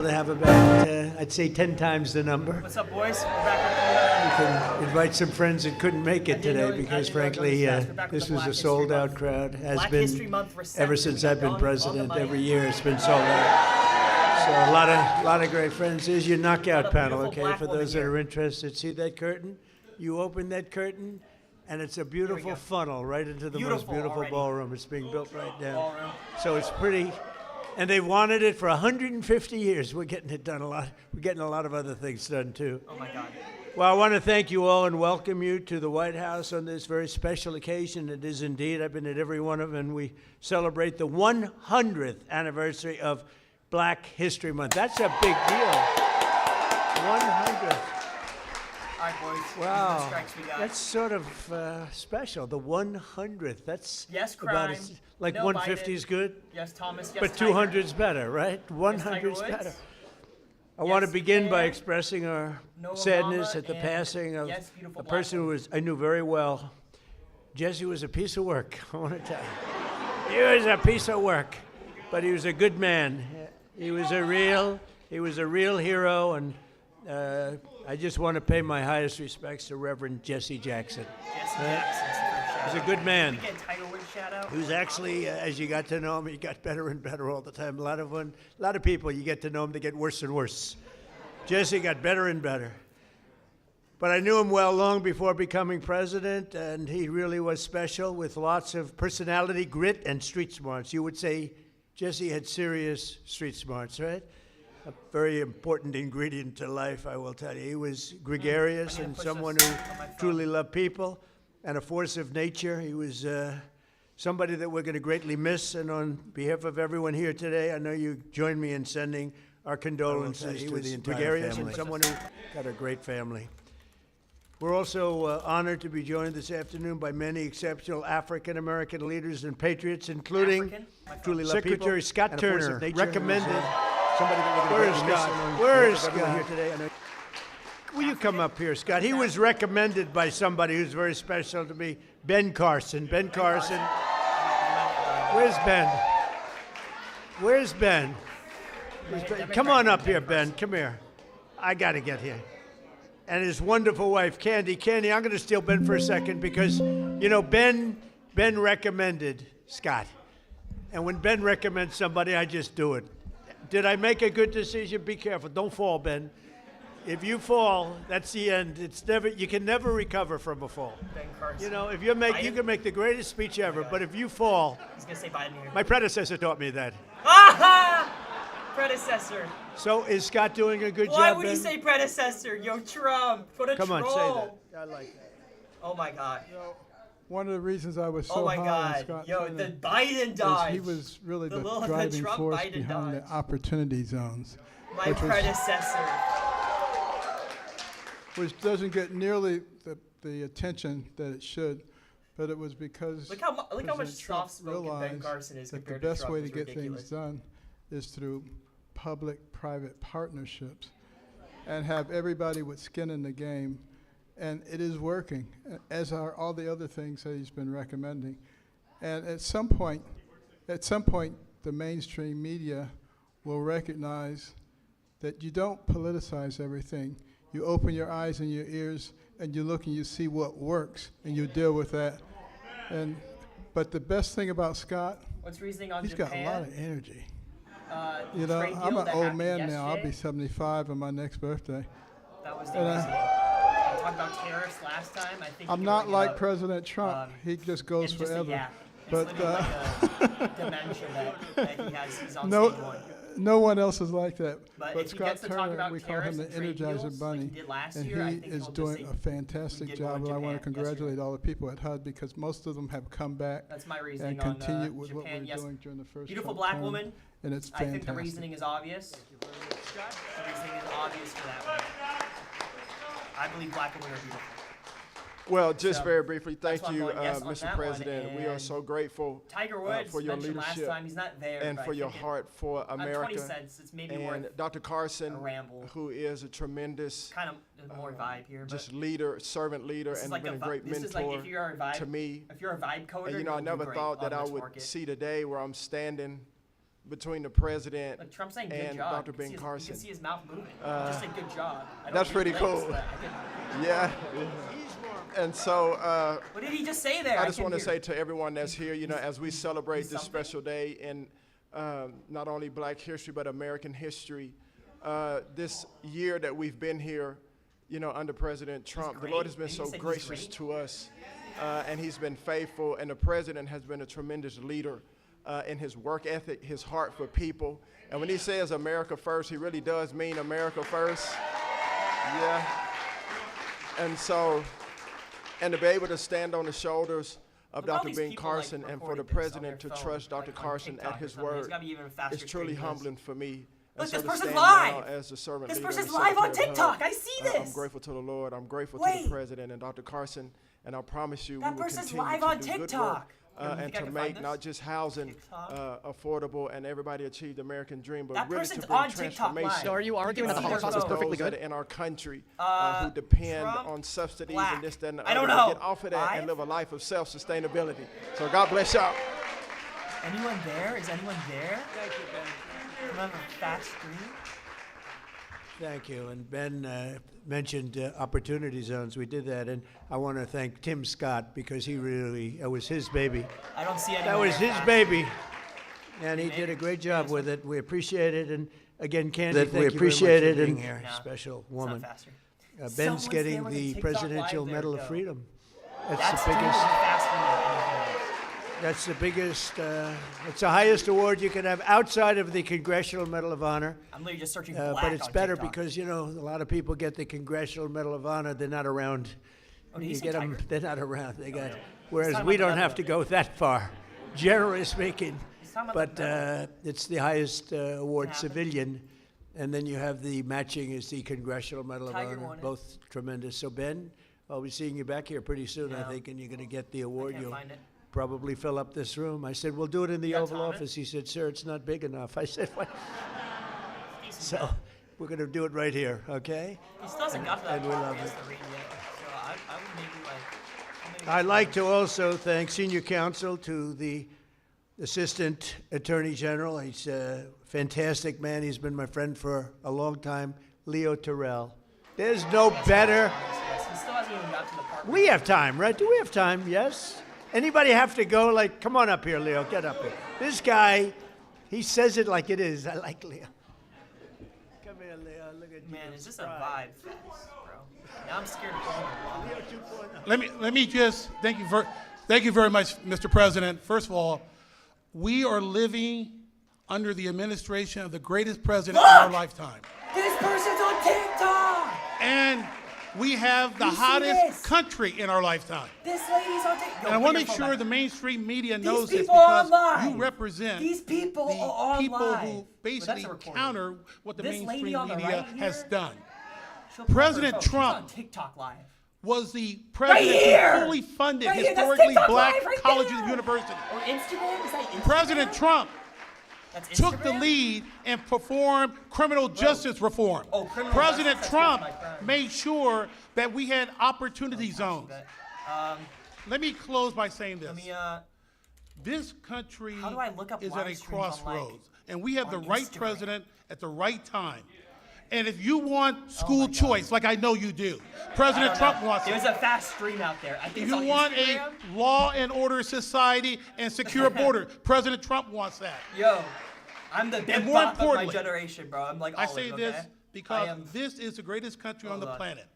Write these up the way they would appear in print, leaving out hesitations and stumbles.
To have about, I'd say 10 times the number. What's up, boys? We're back You can invite some friends that couldn't make it today because, frankly, this was a sold-out crowd. Has been ever since I've been president. Every year it's been sold out. So a lot of great friends. Here's your knockout panel, okay? For those that are interested, see that curtain? You open that curtain, and it's a beautiful funnel right into the most beautiful ballroom. It's being built right now. So it's pretty. And they wanted it for 150 years. We're getting it done a lot. We're getting a lot of other things done, too. Oh, my God. Well, I want to thank you all and welcome you to the White House on this very special occasion. It is indeed. I've been at every one of them, and we celebrate the 100th anniversary of Black History Month. That's a big deal. 100th. All right, boys. Wow. Strikes we got. That's sort of special, the 100th. That's yes, about crime. like no 150 Biden. is good? Yes, Thomas. Yes, But 200 is better, right? 100 is better. I want to begin by expressing our sadness at the passing of a person who I knew very well. Jesse was a piece of work, I want to tell you. He was a piece of work, but he was a good man. He was a real hero, and I just want to pay my highest respects to Reverend Jesse Jackson. Jesse Jackson. He's a good man. We get Tiger Woods shout out. He was actually, as you got to know him, he got better and better all the time. A lot of people, you get to know him, they get worse and worse. Jesse got better and better. But I knew him well long before becoming president, and he really was special with lots of personality, grit, and street smarts. You would say Jesse had serious street smarts, right? A very important ingredient to life, I will tell you. He was gregarious and someone who truly loved people and a force of nature. He was somebody that we're going to greatly miss. And on behalf of everyone here today, I know you join me in sending our condolences to the entire family. And someone who got a great family. We're also honored to be joined this afternoon by many exceptional African-American leaders and patriots, including truly loved Secretary people, Scott Turner recommended. Somebody that Where is Scott? Where is Scott here today? Will you come up here, Scott? He was recommended by somebody who's very special to me, Ben Carson. Ben Carson. Where's Ben? Where's Ben? Come on up here, Ben. Come here. I got to get here. And his wonderful wife, Candy. Candy, I'm going to steal Ben for a second because, you know, Ben recommended Scott. And when Ben recommends somebody, I just do it. Did I make a good decision? Be careful. Don't fall, Ben. If you fall, that's the end. You can never recover from a fall. Ben Carson. You know, if you can make the greatest speech ever, but if you fall, he's gonna say Biden here. My predecessor taught me that. Aha! Predecessor. So is Scott doing a good job? Why would Ben? he say predecessor? Yo, Trump. What a Come troll. on, say that. I like that. Oh my God. One of the reasons I was so Oh my high on God. Scott Yo, Turner the Biden is dodge. he was really the Trump driving force Biden behind dodge. the opportunity zones, My predecessor. which doesn't get nearly the attention that it should. But it was because Look how much President Trump soft-spoken Ben realized Carson is that the compared to best Trump. way to It's get ridiculous. things done is through public-private partnerships and have everybody with skin in the game. And it is working, as are all the other things that he's been recommending. And at some point, the mainstream media will recognize that you don't politicize everything. You open your eyes and your ears, and you look and you see what works, and you deal with that. But the best thing about Scott, What's reasoning on he's Japan? got a lot of energy. You You know, I'm an old man now. I'll be 75 on my next birthday. That was the reasoning. I talked about tariffs last time. I think I'm not like President Trump. He just goes and just forever. Yeah. It's But literally like a dimension that he has. He's on no, stage one. no one else is like that. But But if he Scott gets to talk Turner, about we call him tariffs the and trade Energizer deals Bunny, like he did last and year, I he think is he'll doing just a say, fantastic "We did job. one in And I want to Japan congratulate all the people at HUD because most of them have come back That's my reasoning and continued on with what Japan. we're Yes. doing during the first Beautiful Trump black term, woman. and it's I fantastic. think the reasoning is obvious. The reasoning is obvious for that one. I believe black women are beautiful. Well, just So, very briefly, thank that's why I'm you, going yes on Mr. that one, President. We are and so grateful Tiger Woods for your mentioned last leadership time. He's not there. and but for I your think heart for on 20 America. cents, it's maybe And worth Dr. Carson, a ramble. who is a tremendous kind of more vibe here. But just leader, servant leader, this is and like been a great this is like mentor if you're a vibe, to me. If you're a vibe coder, And you know, I you'll do never great thought that on I this would market. see the day where I'm standing between the president Like Trump saying good and job. Dr. Ben You Carson. can see his mouth moving. Just said good job. I don't That's read pretty lips, cool. but I can- Yeah. And so What did he just say there? I just couldn't want to hear. say to everyone that's here, you know, as we celebrate this something? special day in not only Black history but American history, this year that we've been here, you know, under President Trump, the great. Lord has been Didn't so you say he's gracious great? to us, and He's been faithful, and the President has been a tremendous leader in his work ethic, his heart for people. And when he says America first, he really does mean America first. Yeah. And so, and to be able to stand on the shoulders of Look at all Dr. these Ben people, like, Carson and for the recording this on president their to phone, trust Dr. like, on Carson TikTok at or his something. It's word gotta be even faster is truly screen than this. humbling for me. Look, And this so to person's stand live. now as the servant This leader and person's the live on secretary of TikTok. HUD, I see I'm this. grateful to the Lord. I'm grateful to Wait. the president and Dr. Carson. And I promise you, That we will person's continue live to on do good work TikTok. You and think I to can make find this? not just housing TikTok? affordable and everybody achieve the American dream, but That really person's to bring on TikTok Live. transformation. So are you arguing that the see their Holocaust is photos. perfectly Those that good? are in our country Uh, who depend Trump, on subsidies black. and this, that, and the I don't other, know. get off of that Live? and live a life of self-sustainability. So God bless y'all. Anyone there? Is anyone there? Thank you, Ben. Can I have a fat screen? Thank you. And Ben mentioned opportunity zones. We did that, and I want to thank Tim Scott because he really, it was his baby. I don't see anyone That was there his fast. baby, and he Maybe. did a great job with it. We appreciate it, and again, Candy, That thank we you appreciate very it, much for and being here. No, special It's woman. not faster. Ben's Someone's getting there with a the TikTok Presidential Live there, Medal of though. Freedom. That's the biggest. faster than anything else. That's the biggest. It's the highest award you can have outside of the Congressional Medal of Honor. I'm literally just searching black But it's on better TikTok. because, you know, a lot of people get the Congressional Medal of Honor. They're not around. Oh, did he You say get them, tiger? they're not around. They got. no. Whereas talking we about the don't have to medal. go that far, generally speaking. He's talking about But the it's the highest award, happen. civilian. And then you have the matching is the Congressional Medal of Tiger Honor. won it. Both tremendous. So, Ben, I'll be seeing you back here pretty soon, I Yeah. think, and you're going to get the award. can't You'll find it. probably fill up this room. I said, we'll do it in the got Oval Thomas? Office. He said, sir, it's not big enough. I said, what? Decent So bet. we're going to do it right here, okay? He still hasn't got to that and we part love he has it. to read yet. So I would maybe like. I'd like to also thank senior counsel to the Assistant Attorney General. He's a fantastic man. He's been my friend for a long time, Leo Terrell. There's no better. Yes, he still hasn't even got to the part. We have time, right? Do we have time? Yes? Anybody have to go? Like, come on up here, Leo. Get up here. This guy, he says it like it is. I like Leo. Come here, Leo. Look at you. Man, is this a vibe fest, bro? Now I'm scared to call him. Leo 2.0. Let me just thank you very much, Mr. President. First of all, we are living under the administration of the greatest president in our lifetime. This person's on TikTok. And we have the You see hottest this? country in our lifetime. This lady's on TikTok. And I want to make sure the mainstream media knows this people are because live. you represent These people the are people live. who Well, basically that's a recording. counter what the This lady mainstream on the media right has here? done. She'll pull up her President phone. She's Trump on TikTok live. Was the president here! who fully funded Right here, that's historically TikTok black Live right colleges there! and universities. Or Instagram? Is that Instagram? President Trump That's took the Instagram? lead and performed criminal justice reform. Oh, criminal President justice, that's Trump my crime. made sure that we had opportunity zones. But, Let me close by saying this. let me, This country How do I look up is at live a streams on, like, crossroads, and we have the on right Instagram? president at the right time. And if you want school my God. choice, like I know you do, I President don't Trump know. wants it. There's a fast stream out there. I think If it's you on want Instagram. a law and order society and secure border, President Trump wants that. Yo, I'm the big more bot of my importantly, generation, bro. I'm like I Olive, say okay? this I because am, this is the greatest country on the Hold on. planet.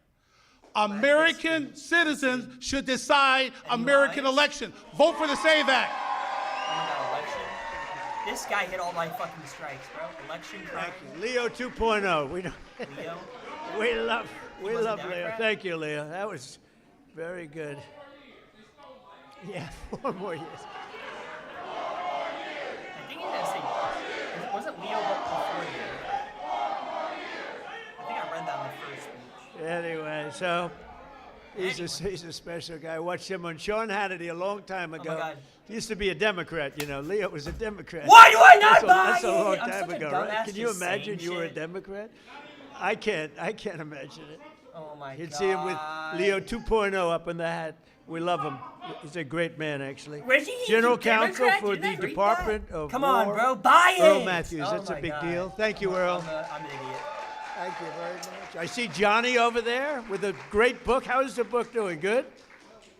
American citizens should decide American lies? election. Vote for the SAVE Act. oh my God, election. This guy hit all my fucking strikes, bro. Election crime. Thank you. Leo 2.0. We don't. Leo. We love was a Leo. Democrat? Thank you, Leo. That was very good. Yeah, 4 more years. I think he's gonna say. Wasn't Leo before Leo? I think I read that in the first speech. Anyway, so he's a special guy. I watched him on Sean Hannity a long time ago. God. He used to be a Democrat, you know. Leo was a Democrat. Why do I not That's buy a long it? I'm time such a ago, right? dumbass Can you just imagine saying you were a shit. Democrat? I can't imagine it. Oh my You'd God. see him with Leo 2.0 up in the hat. We love him. He's a great man, actually. Where's he? General He's a Democrat? Counsel for Didn't the I read Department that? of Come War. on, bro. Buy it. Earl Matthews. Oh That's a my big God. deal. Thank you, Earl. I'm an idiot. Thank you very much. I see Johnny over there with a great book. How is the book doing? Good?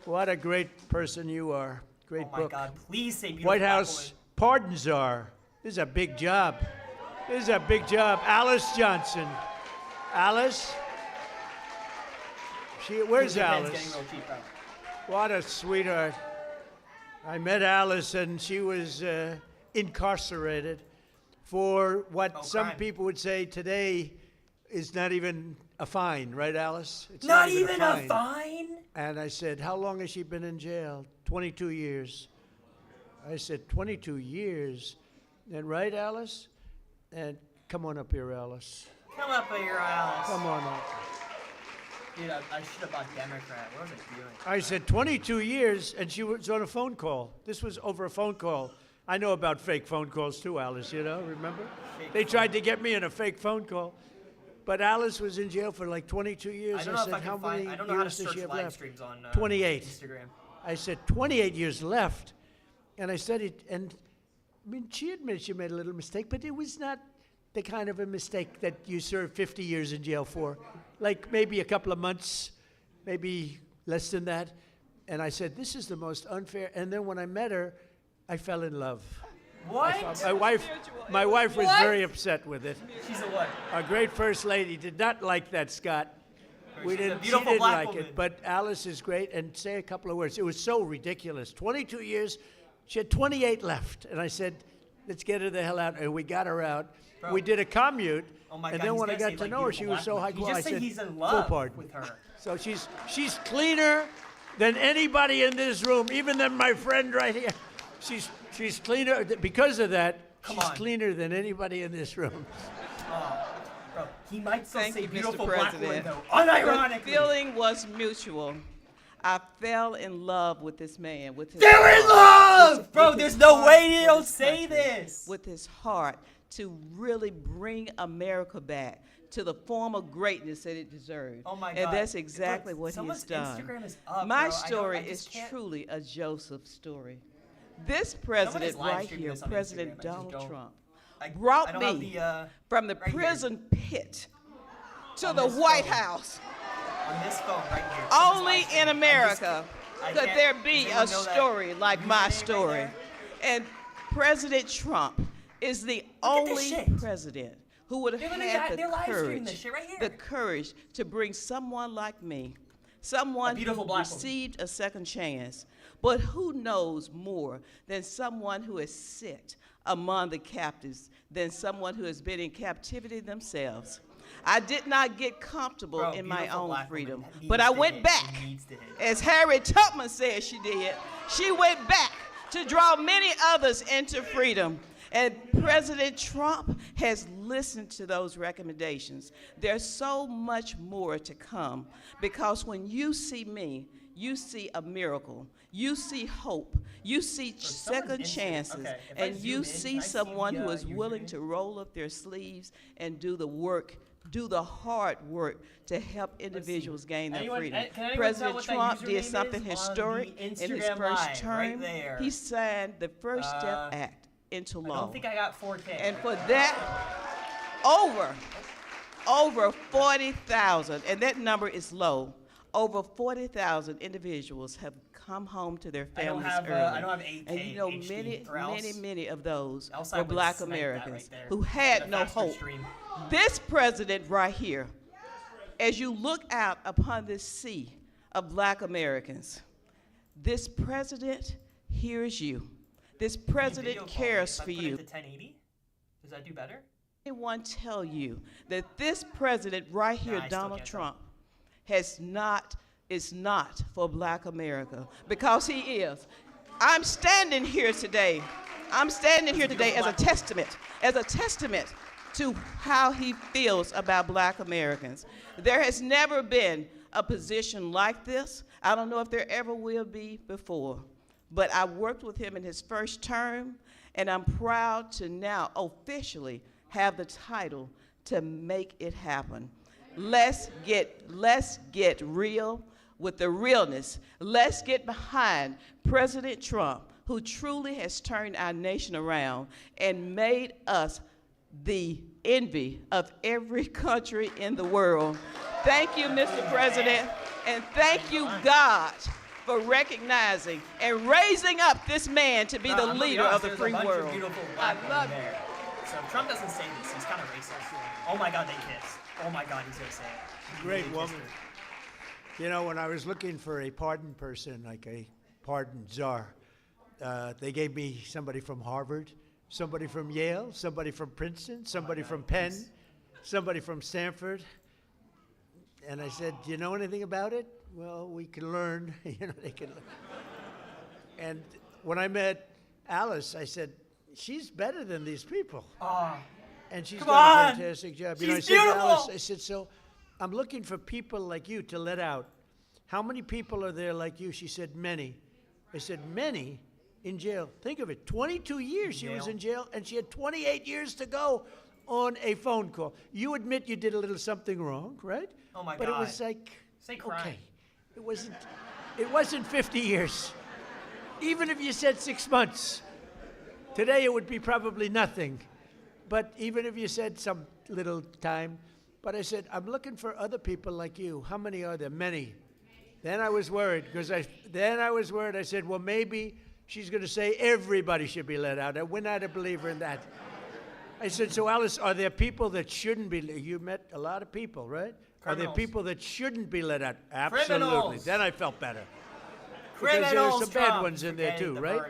What a great person you are. Great Oh my book. God. Please say beautiful White black House pardon czar. This is a big job. This is a big job. Alice Johnson. Alice? Where's Your pen's Alice? getting real cheap, bro. What a sweetheart. I met Alice and she was incarcerated for what some crime. people would say today is not even a fine, right, Alice? It's Not even a fine? And I said, how long has she been in jail? 22 years. I said, 22 years? And right, Alice? And come on up here, Alice. Come up here, Alice. Come on up. Dude, I should have bought Democrat. What was I doing? I said 22 years, and she was on a phone call. This was over a phone call. I know about fake phone calls too, Alice, you know, remember? They tried to get me in a fake phone call. But Alice was in jail for like 22 years. I don't know if said, I how can find. many I don't know how to years does search she have live left? streams on 28. Instagram. I said, 28 years left. And I said it, and I mean, she admitted she made a little mistake, but it was not the kind of a mistake that you serve 50 years in jail for. Like maybe a couple of months, maybe less than that. And I said, this is the most unfair. And then when I met her, I fell in love. What? My wife was What? very upset with it. She's a what? Our great first lady did not like that, Scott. She's a She beautiful didn't black like woman. it, but Alice is great. And say a couple of words. It was so ridiculous. 22 years, she had 28 left, and I said, "Let's get her the hell out." And we got her out. Bro. We did a commute, Oh my and God, then he's when I gonna got say, to like, know her, she beautiful was so black high woman. He quality. I just said said, he's in "Full love pardon." with her. So she's cleaner than anybody in this room, even than my friend right here. She's cleaner because of that. Come She's on. cleaner than anybody in this room. Bro, he might still Thank say you, Mr. beautiful black woman President. though. Unironically. The feeling was mutual. I fell in love with this man, with his They're in heart, love! Bro, with there's his no heart way they for don't this say country, this. with his heart to really bring America back to the former greatness that it deserved. Oh my And God. that's exactly Look, what he someone's has done. Instagram is up, My bro. story I is just can't- truly a Joseph story. This is president live right streaming here, this on President Instagram. I just Donald don't- Trump, I brought don't have me the, from the right here. prison pit to On the this White phone. House. on this phone right here. Only Someone's live in streaming. America I could can't- there does be anyone a know that story like username my right story. there? And President Trump is the at this only shit. president who would have They're literally had they're the live streaming courage, this shit right here. the courage to bring someone like me, someone beautiful who black woman. received a second chance, but who knows more than someone who has sit among the captives, than someone who has been in captivity themselves. I did not get comfortable Bro, in my beautiful own black woman freedom, needs but I to went hit. back. Needs to hit. As Harriet Tubman said she did, she went back to draw many others into freedom. And President Trump has listened to those recommendations. There's so much more to come, because when you see me, you see a miracle. You see hope. You see someone's second Instagram- chances. okay, if I And zoom you in, see can I see someone the, who is willing username? to roll up their sleeves and do the work, do the hard work to help individuals gain their Anyone- freedom. can anyone tell President what that Trump username did is something on historic the in his Instagram first Live, term. right there? He signed the First Step Act into I law. don't think I got 4K. And for that, over 40,000, and that number is low, over 40,000 individuals have come home to their I don't families have, early. I don't have 8K And you know, HD, or else- many of those else I were would black snipe that Americans right there. who Get had a no faster hope. stream. This president right here, as you look out upon this sea of black Americans, this president hears you. This Video president call me. cares If I for put you. it to 1080, does that do better? Anyone tell you that this president right here, I still Donald can't tell. Trump, is not for black America? Because he is. I'm standing here today. I'm standing here today as a testament to how he feels about black Americans. There has never been a position like this. I don't know if there ever will be before. But I worked with him in his first term, and I'm proud to now officially have the title to make it happen. Let's get real. with the realness. Let's get behind President Trump, who truly has turned our nation around and made us the envy of every country in the world. Thank you, Mr. President, and thank you, God, for recognizing and raising up this man to be the leader of the free world. I love you. So if Trump doesn't say this, he's kind of racist. Oh my God, they kissed. Oh my God, he's gonna say it. He Great really kissed woman. her. You know, when I was looking for a pardon person, like a pardon czar, they gave me somebody from Harvard, somebody from Yale, somebody from Princeton, somebody from Penn, somebody from Stanford. And I said, do you know anything about it? Well, we can learn. You know, they can learn. And when I met Alice, I said, she's better than these people. And she's Come done on! a fantastic job. She's I said to beautiful! Alice, I said, so I'm looking for people like you to let out. How many people are there like you? She said, many. I said, many? In jail. Think of it, 22 years she was jail. in jail, and she had 28 years to go on a phone call. You admit you did a little something wrong, right? Oh my but God. it was like, Say crime. okay, it wasn't 50 years. Even if you said 6 months, today it would be probably nothing. But even if you said some little time, but I said, I'm looking for other people like you. How many are there? Many. Then I was worried, because I said, well, maybe she's going to say everybody should be let out. We're not a believer in that. I said, so Alice, are there people that shouldn't be? You met a lot of people, right? Are there Criminals. people that shouldn't be let out? Absolutely. Criminals. Then I felt better. Because there are some bad ones in there too, right?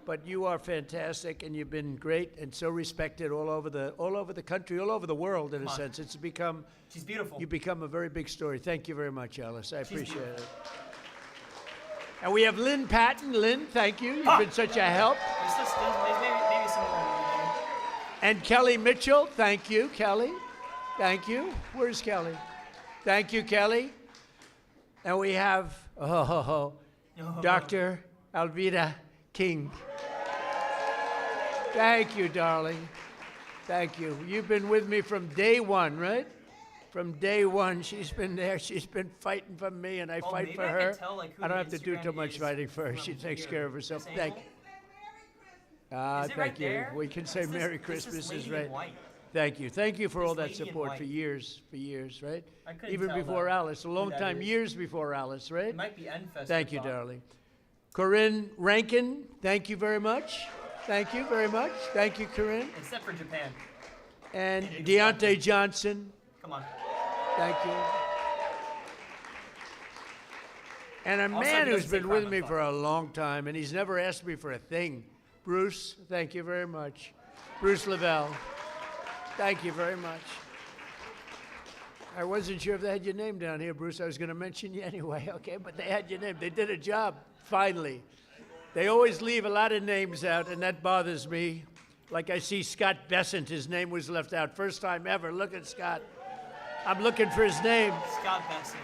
But you are fantastic, and you've been great and so respected all over the country, all over the world, in a sense. It's become. She's beautiful. You become a very big story. Thank you very much, Alice. I appreciate beautiful. it. And we have Lynn Patton. Lynn, thank you. You've been such a help. There's maybe some more in there. And Kelly Mitchell, thank you, Kelly. Thank you. Where's Kelly? Thank you, Kelly. And we have Dr. Alvida King. Thank you, darling. Thank you. You've been with me from day one, right? From day one, she's been there. She's been fighting for me, and I Well, fight maybe for I can her. tell, like, who I don't the have to do Instagram too much is fighting for her. from She takes here. care of herself. This Thank angle? you. Is it Thank right you. there? We can say What's this- Merry this Christmas lady is in right. white? Thank you. Thank you for all This that lady in support white. for years, right? I couldn't Even tell, before though, Alice, a long that time, is. years before Alice, right? It might be Enfest. Thank you, darling. Corinne Rankin, thank you very much. Thank you very much. Thank you, Corinne. Except for Japan. And And Deontay Johnson, Come on. thank you. And a Also, man he who's doesn't say been with crime me on for a long time, and he's never asked me for a thing. Bruce, thank you very much. Bruce Lavelle, thank you very much. I wasn't sure if they had your name down here, Bruce. I was going to mention you anyway, okay? But they had your name. They did a job, finally. They always leave a lot of names out, and that bothers me. Like I see Scott Bessent, his name was left out. First time ever. Look at Scott. I'm looking for his name. Scott Bessie.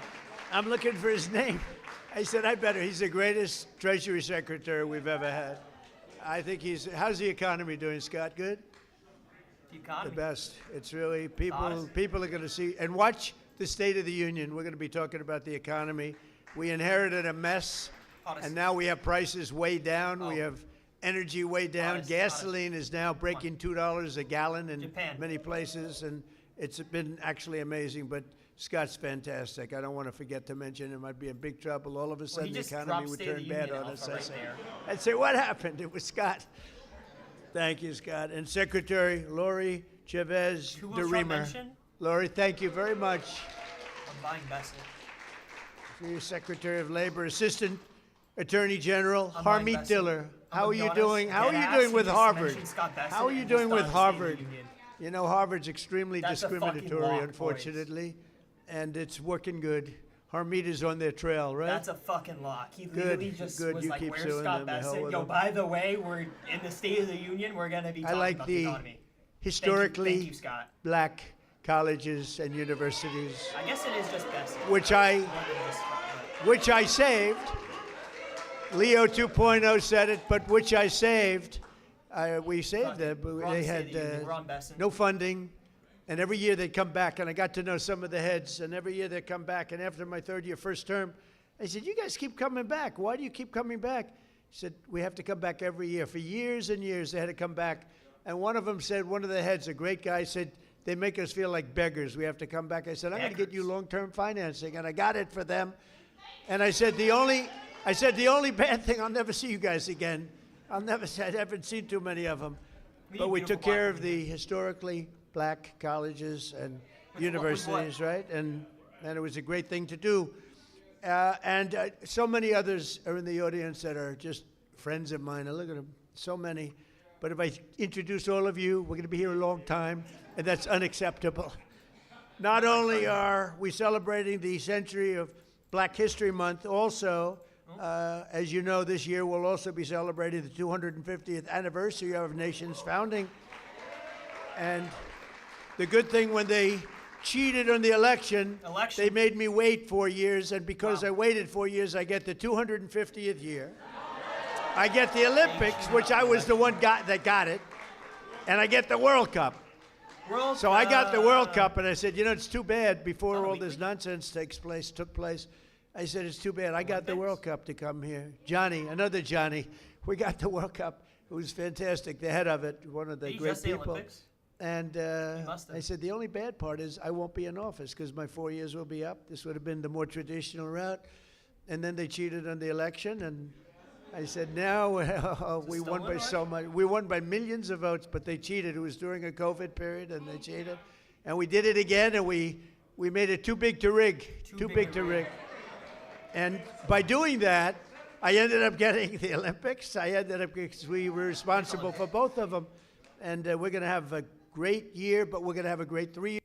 I'm looking for his name. I said, I better. He's the greatest Treasury Secretary we've ever had. I think how's the economy doing, Scott? Good? The economy. The best. It's really, people Honest. are going to see, and watch the State of the Union. We're going to be talking about the economy. We inherited a mess, Honest. and now we have prices way down. We Oh. have energy way down. Honest, Gasoline is now breaking $2 a gallon in Japan. many places, and it's been actually amazing. But Scott's fantastic. I don't want to forget to mention him. I'd be in big trouble. All of a Well, sudden, he the just economy dropped would State of turn the bad Union on us. alpha right there. I'd say, what happened? It was Scott. Thank you, Scott. And Secretary Lori Chavez Who will Trump DeRemer. mention? Lori, thank you very much. I'm buying Bessie. For your Secretary of Labor, Assistant Attorney General I'm buying Harmeet Bessie. Diller. I'm How gonna are be you honest, doing? How are dead you ass, doing he with just Harvard? mentioned Scott Bessie How are you and doing just with thought State of the Harvard? Union. You know, Harvard's extremely That's a fucking discriminatory, lock, boys. unfortunately, and it's working good. Harmeet is on their trail, right? That's a fucking lock. He Good, literally just good. was You like, keep "Where's suing Scott them, the hell Bassett? with Yo, them." by the way, we're in the State of the Union. We're gonna be I talking like about the economy." historically Thank you, Scott. black colleges and universities, I guess it is just Bessie. which I More than just Scott, which I saved. Leo 2.0 said it, but which I saved. We saved them, but We're on they the State had of the Union. We're on Besson. no funding, and every year they'd come back, and I got to know some of the heads, and every year they'd come back, and after my third year, first term, I said, you guys keep coming back. Why do you keep coming back? He said, we have to come back every year. For years and years, they had to come back. And one of them said, one of the heads, a great guy, said, they make us feel like beggars. We have to come back. I said, I'm going to get you long-term financing. And I got it for them. And I said, the only bad thing, I'll never see you guys again. I haven't seen too many of them. But we took care of the historically black colleges and universities, right? And it was a great thing to do. And so many others are in the audience that are just friends of mine. I look at them, so many. But if I introduce all of you, we're going to be here a long time, and that's unacceptable. Not only are we celebrating the century of Black History Month, also, as you know, this year we'll also be celebrating the 250th anniversary of our nation's founding. And the good thing, when they cheated on the election, they made me wait 4 years, and because I waited 4 years, I get the 250th year. I get the Olympics, which I was the one that got it, and I get the World Cup. So I got the World Cup, and I said, you know, it's too bad before all this nonsense took place. I said, it's too bad. I got the World Cup to come here. Johnny, another Johnny, we got the World Cup. It was fantastic, the head of it, one of the great people. Olympics? And I said, the only bad part is I won't be in office because my 4 years will be up. This would have been the more traditional route. And then they cheated on the election, and I said, now we won by so much. We won by millions of votes, but they cheated. It was during a COVID period, and they cheated. And we did it again, and we made it too big to rig. Too big to rig. And by doing that, I ended up getting the Olympics. Because we were responsible for both of them. And we're going to have a great year, but we're going to have a great 3-year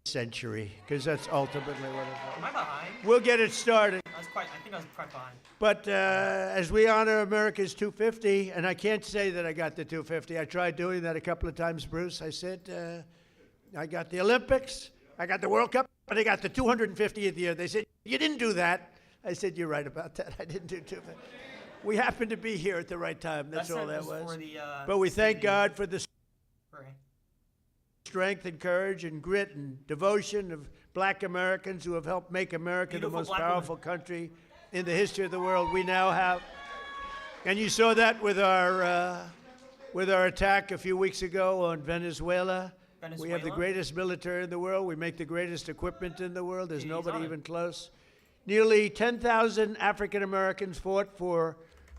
century, because that's ultimately what it is. Am I behind? We'll get it started. I think I was quite behind. But as we honor America's 250, and I can't say that I got the 250. I tried doing that a couple of times, Bruce. I said, I got the Olympics, I got the World Cup, but I got the 250th year. They said, you didn't do that. I said, you're right about that. I didn't do 250. We happened to be here at the right time. That's all that was. But we thank God for the strength and courage and grit and devotion of black Americans who have helped make America the most powerful country in the history of the world. We now have, and you saw that with our attack a few weeks ago on Venezuela. We have the greatest military in the world. We make the greatest equipment in the world. There's nobody even close. Nearly 10,000 African Americans fought for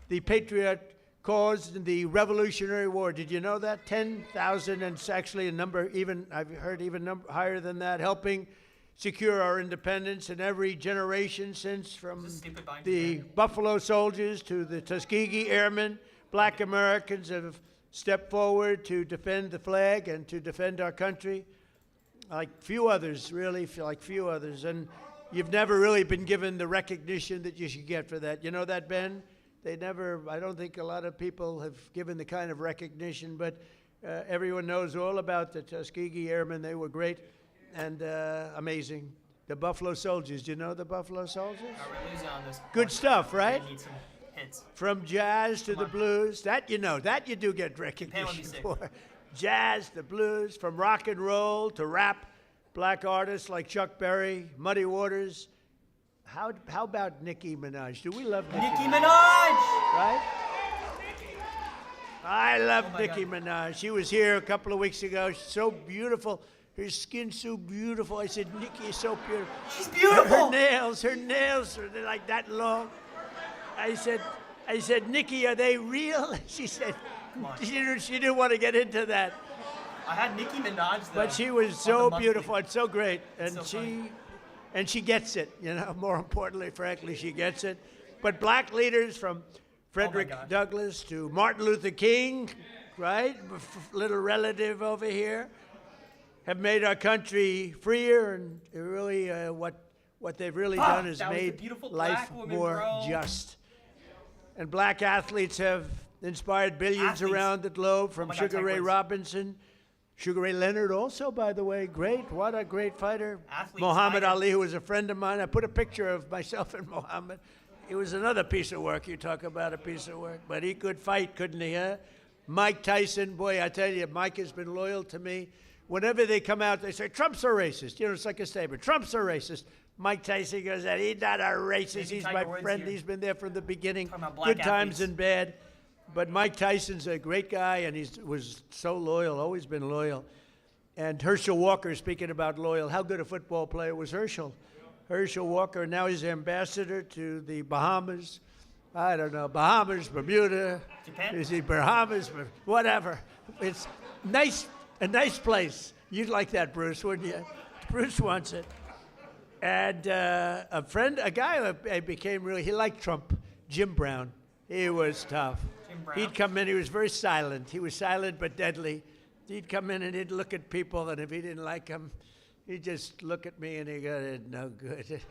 the Patriot cause in the Revolutionary War. Did you know that? 10,000, and it's actually a number, even I've heard higher than that, helping secure our independence in every generation since, from the Buffalo Soldiers to the Tuskegee Airmen. Black Americans have stepped forward to defend the flag and to defend our country like few others, really, like few others. And you've never really been given the recognition that you should get for that. You know that, Ben? I don't think a lot of people have given the kind of recognition, but everyone knows all about the Tuskegee Airmen. They were great and amazing. The Buffalo Soldiers. Do you know the Buffalo Soldiers? We're losing on this. Good stuff, right? Need some hits. From jazz to the blues. That you know. That you do get recognition for. Jazz, the blues, from rock and roll to rap. Black artists like Chuck Berry, Muddy Waters. How about Nicki Minaj? Do we love Nicki Minaj? Right? I love Nicki Minaj. She was here a couple of weeks ago. She's so beautiful. Her skin's so beautiful. I said, Nicki is so beautiful. She's beautiful. Her nails are like that long. I said, Nicki, are they real? She said, she didn't want to get into that. I had Nicki Minaj though. But she was so beautiful and so great, and so she gets it. You know, more importantly, frankly, she gets it. But black leaders from Frederick Douglass to Martin Luther King, right, little relative over here, have made our country freer, and really what they've really done is made life more just. And black athletes have inspired billions around the globe, from Sugar Ray Robinson, Sugar Ray Leonard also, by the way, great. What a great fighter. Muhammad Ali, who was a friend of mine. I put a picture of myself and Muhammad. It was another piece of work. You talk about a piece of work. But he could fight, couldn't he, huh? Mike Tyson, boy, I tell you, Mike has been loyal to me. whenever they come out, they say, Trump's a racist. You know, it's like a statement. Trump's a racist. Mike Tyson goes, he's not a racist. Maybe He's Tiger my Woods friend. here. He's been there from the beginning. Talking about black Good times athletes. and bad. But Mike Tyson's a great guy, and he was so loyal, always been loyal. And Herschel Walker, speaking about loyal, how good a football player was Herschel? Herschel Walker, now he's ambassador to the Bahamas. I don't know, Bahamas, Bermuda. Japan? Is he Bahamas? Whatever. It's nice, a nice place. You'd like that, Bruce, wouldn't you? Bruce wants it. And a guy I became really, he liked Trump, Jim Brown. He was tough. Jim Brown? He'd come in, he was very silent. He was silent but deadly. He'd come in and he'd look at people, and if he didn't like them, he'd just look at me and he'd go, "It's no good."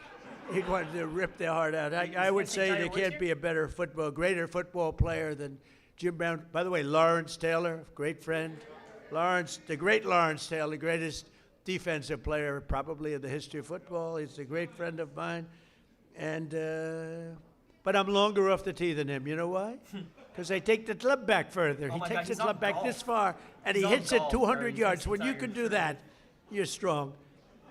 He'd want to rip their heart out. I would say there can't be a greater football player than Jim Brown. By the way, Lawrence Taylor, great friend. The great Lawrence Taylor, the greatest defensive player probably in the history of football. He's a great friend of mine. And, but I'm longer off the tee than him. You know why? Because they take the club back further. Oh He my takes God, the he's on club back golf. this far, and he He's on hits it golf, 200 or yards. he's When you Tiger can do Woods. that, you're strong.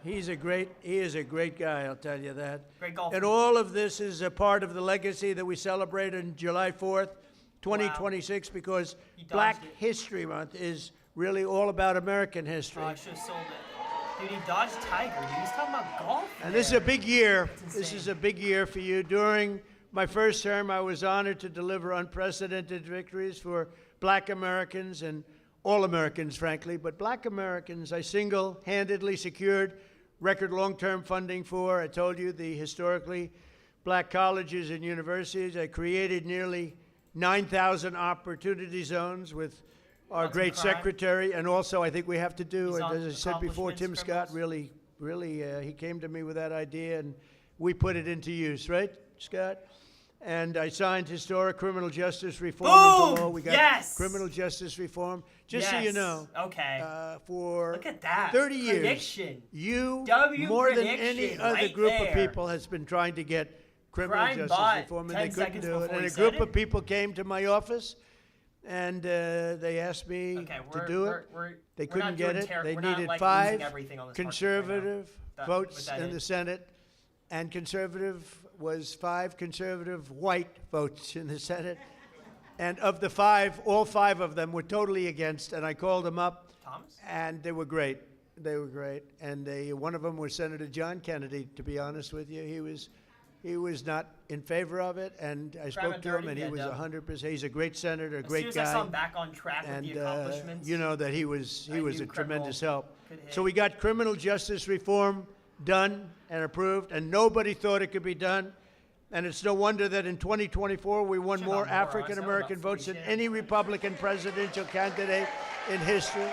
He is a great guy, I'll tell you that. Great golfer. And all of this is a part of the legacy that we celebrate on July 4th, 2026, because He dodged Black it. History Month is really all about American history. Oh, I should have sold it. Dude, he dodged Tiger. Dude, he's talking about golf. And this is a big year. That's This insane. is a big year for you. During my first term, I was honored to deliver unprecedented victories for Black Americans and all Americans, frankly. But Black Americans, I single-handedly secured record long-term funding for. I told you the historically Black colleges and universities. I created nearly 9,000 opportunity zones with our Lots of great crime. secretary. And also, I think we have to do, These and as I said before, Tim accomplishments, Scott criminals. really, he came to me with that idea, and we put it into use, right, Scott? And I signed historic criminal justice reform into Boom! law. We got Yes! criminal justice reform. Just so you Yes. know, Okay. for Look at that. 30 years, Prediction. you, W more than prediction any other right group there. of people, has been trying to get criminal Crime justice bot reform, and 10 they couldn't seconds do it. before And he a said group it? of people came to my office, and they asked me Okay, to do it. They we're couldn't not get doing it. terror- They we're not, needed like, 5 losing everything on this podcast right now. conservative That- votes what that in the is. Senate, and conservative was 5 conservative white votes in the Senate. And of the 5, all 5 of them were totally against, and I called them up, Thomas? and they were great. They were great. And one of them was Senator John Kennedy, to be honest with you. He was not in favor of it, and I spoke and to him, dirty, and he yeah, was Dub. 100%. He's a great senator, a As great soon as guy. I saw him back on track with And the accomplishments. you know that he was I a knew tremendous criminal help. could hit. So we got criminal justice reform done and approved, and nobody thought it could be done. And it's no wonder that in 2024 we won Should've more done more, honestly. African That was American about votes than 40 any Republican presidential candidate in history.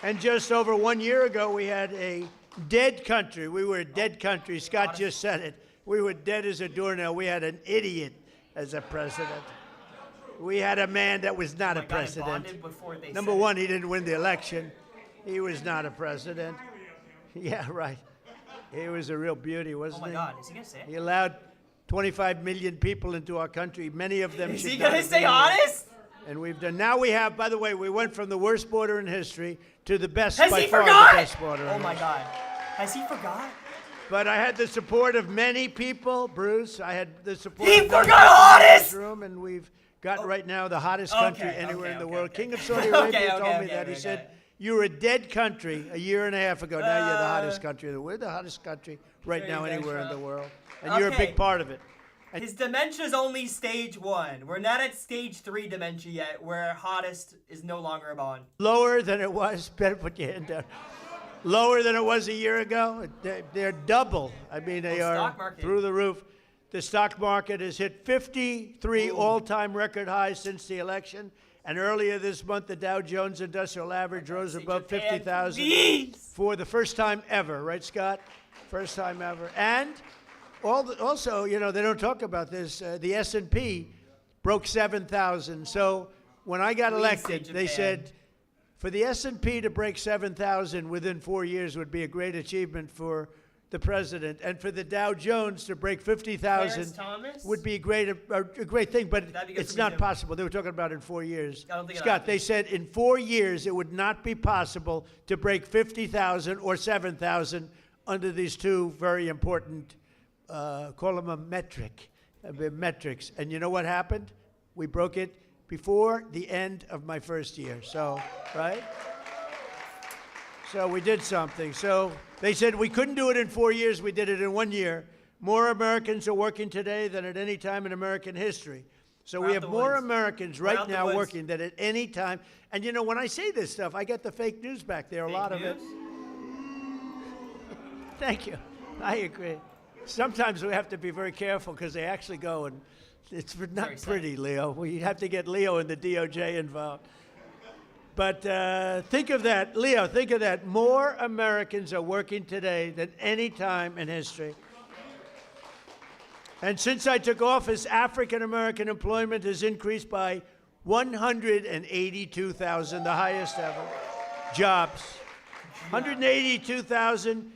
And just over 1 year ago, we had a dead country. We were a dead country. Scott just said it. We were dead as a doornail. We had an idiot as a president. We had a man that was not Oh a my God, it president. bonded before they Number said it. one, he didn't win the election. He was not a president. Yeah, right. He was a real beauty, Oh wasn't my he? God, is he gonna say He it? allowed 25 million people into our country. Many of them Is should he not gonna have stay been here. honest? And we've done. Now we have. By the way, we went from the worst border in history to the best Has by he far forgot? the best border. Oh in my history. God, has he forgot? But I had the support of many people, Bruce. I had the support. He of many forgot people in honest! this room, and we've got right now the hottest country Okay, anywhere in the okay, world. okay. King of Saudi Okay, Arabia okay, told me okay, that. He okay. said, "You were a dead country a year and a half ago. Now you're the hottest country. We're the hottest country right There now you go, anywhere in Trump. the world, and you're a Okay. big part of it." His dementia's only stage 1. We're not at stage 3 dementia yet, where hottest is no longer a bond. Lower than it was. Better put your hand down. Lower than it was a year ago. They're double. I mean, they Well, are stock market. through the roof. The stock market has hit 53 all-time record highs since the election. And earlier this month, the Dow Jones Industrial Average rose Say above Japan, 50,000 please. for the first time ever. Right, Scott? First time ever. And also, you know, they don't talk about this. The S&P broke 7,000. So when I got Please say elected, they Japan. said, for the S&P to break 7,000 within 4 years would be a great achievement for the president. And for the Dow Jones to break 50,000 Clarence Thomas? would be a great thing, but That'd be good it's for me not too. possible. They were talking about in 4 years. I don't think it'll Scott, happen. they said in 4 years it would not be possible to break 50,000 or 7,000 under these two very important, call them a metric, metrics. And you know what happened? We broke it before the end of my first year. So, right? So we did something. So they said we couldn't do it in 4 years. We did it in 1 year. More Americans are working today than at any time in American history. So We're we out have the more woods. Americans We're right out the now woods. working than at any time. And you know, when I say this stuff, I get the fake news back there, a lot of it. Thank you. I agree. Sometimes we have to be very careful because they actually go and it's not Very sad. pretty, Leo. We have to get Leo and the DOJ involved. But think of that, Leo, think of that. More Americans are working today than any time in history. And since I took office, African American employment has increased by 182,000, the highest ever. Jobs. 182,000.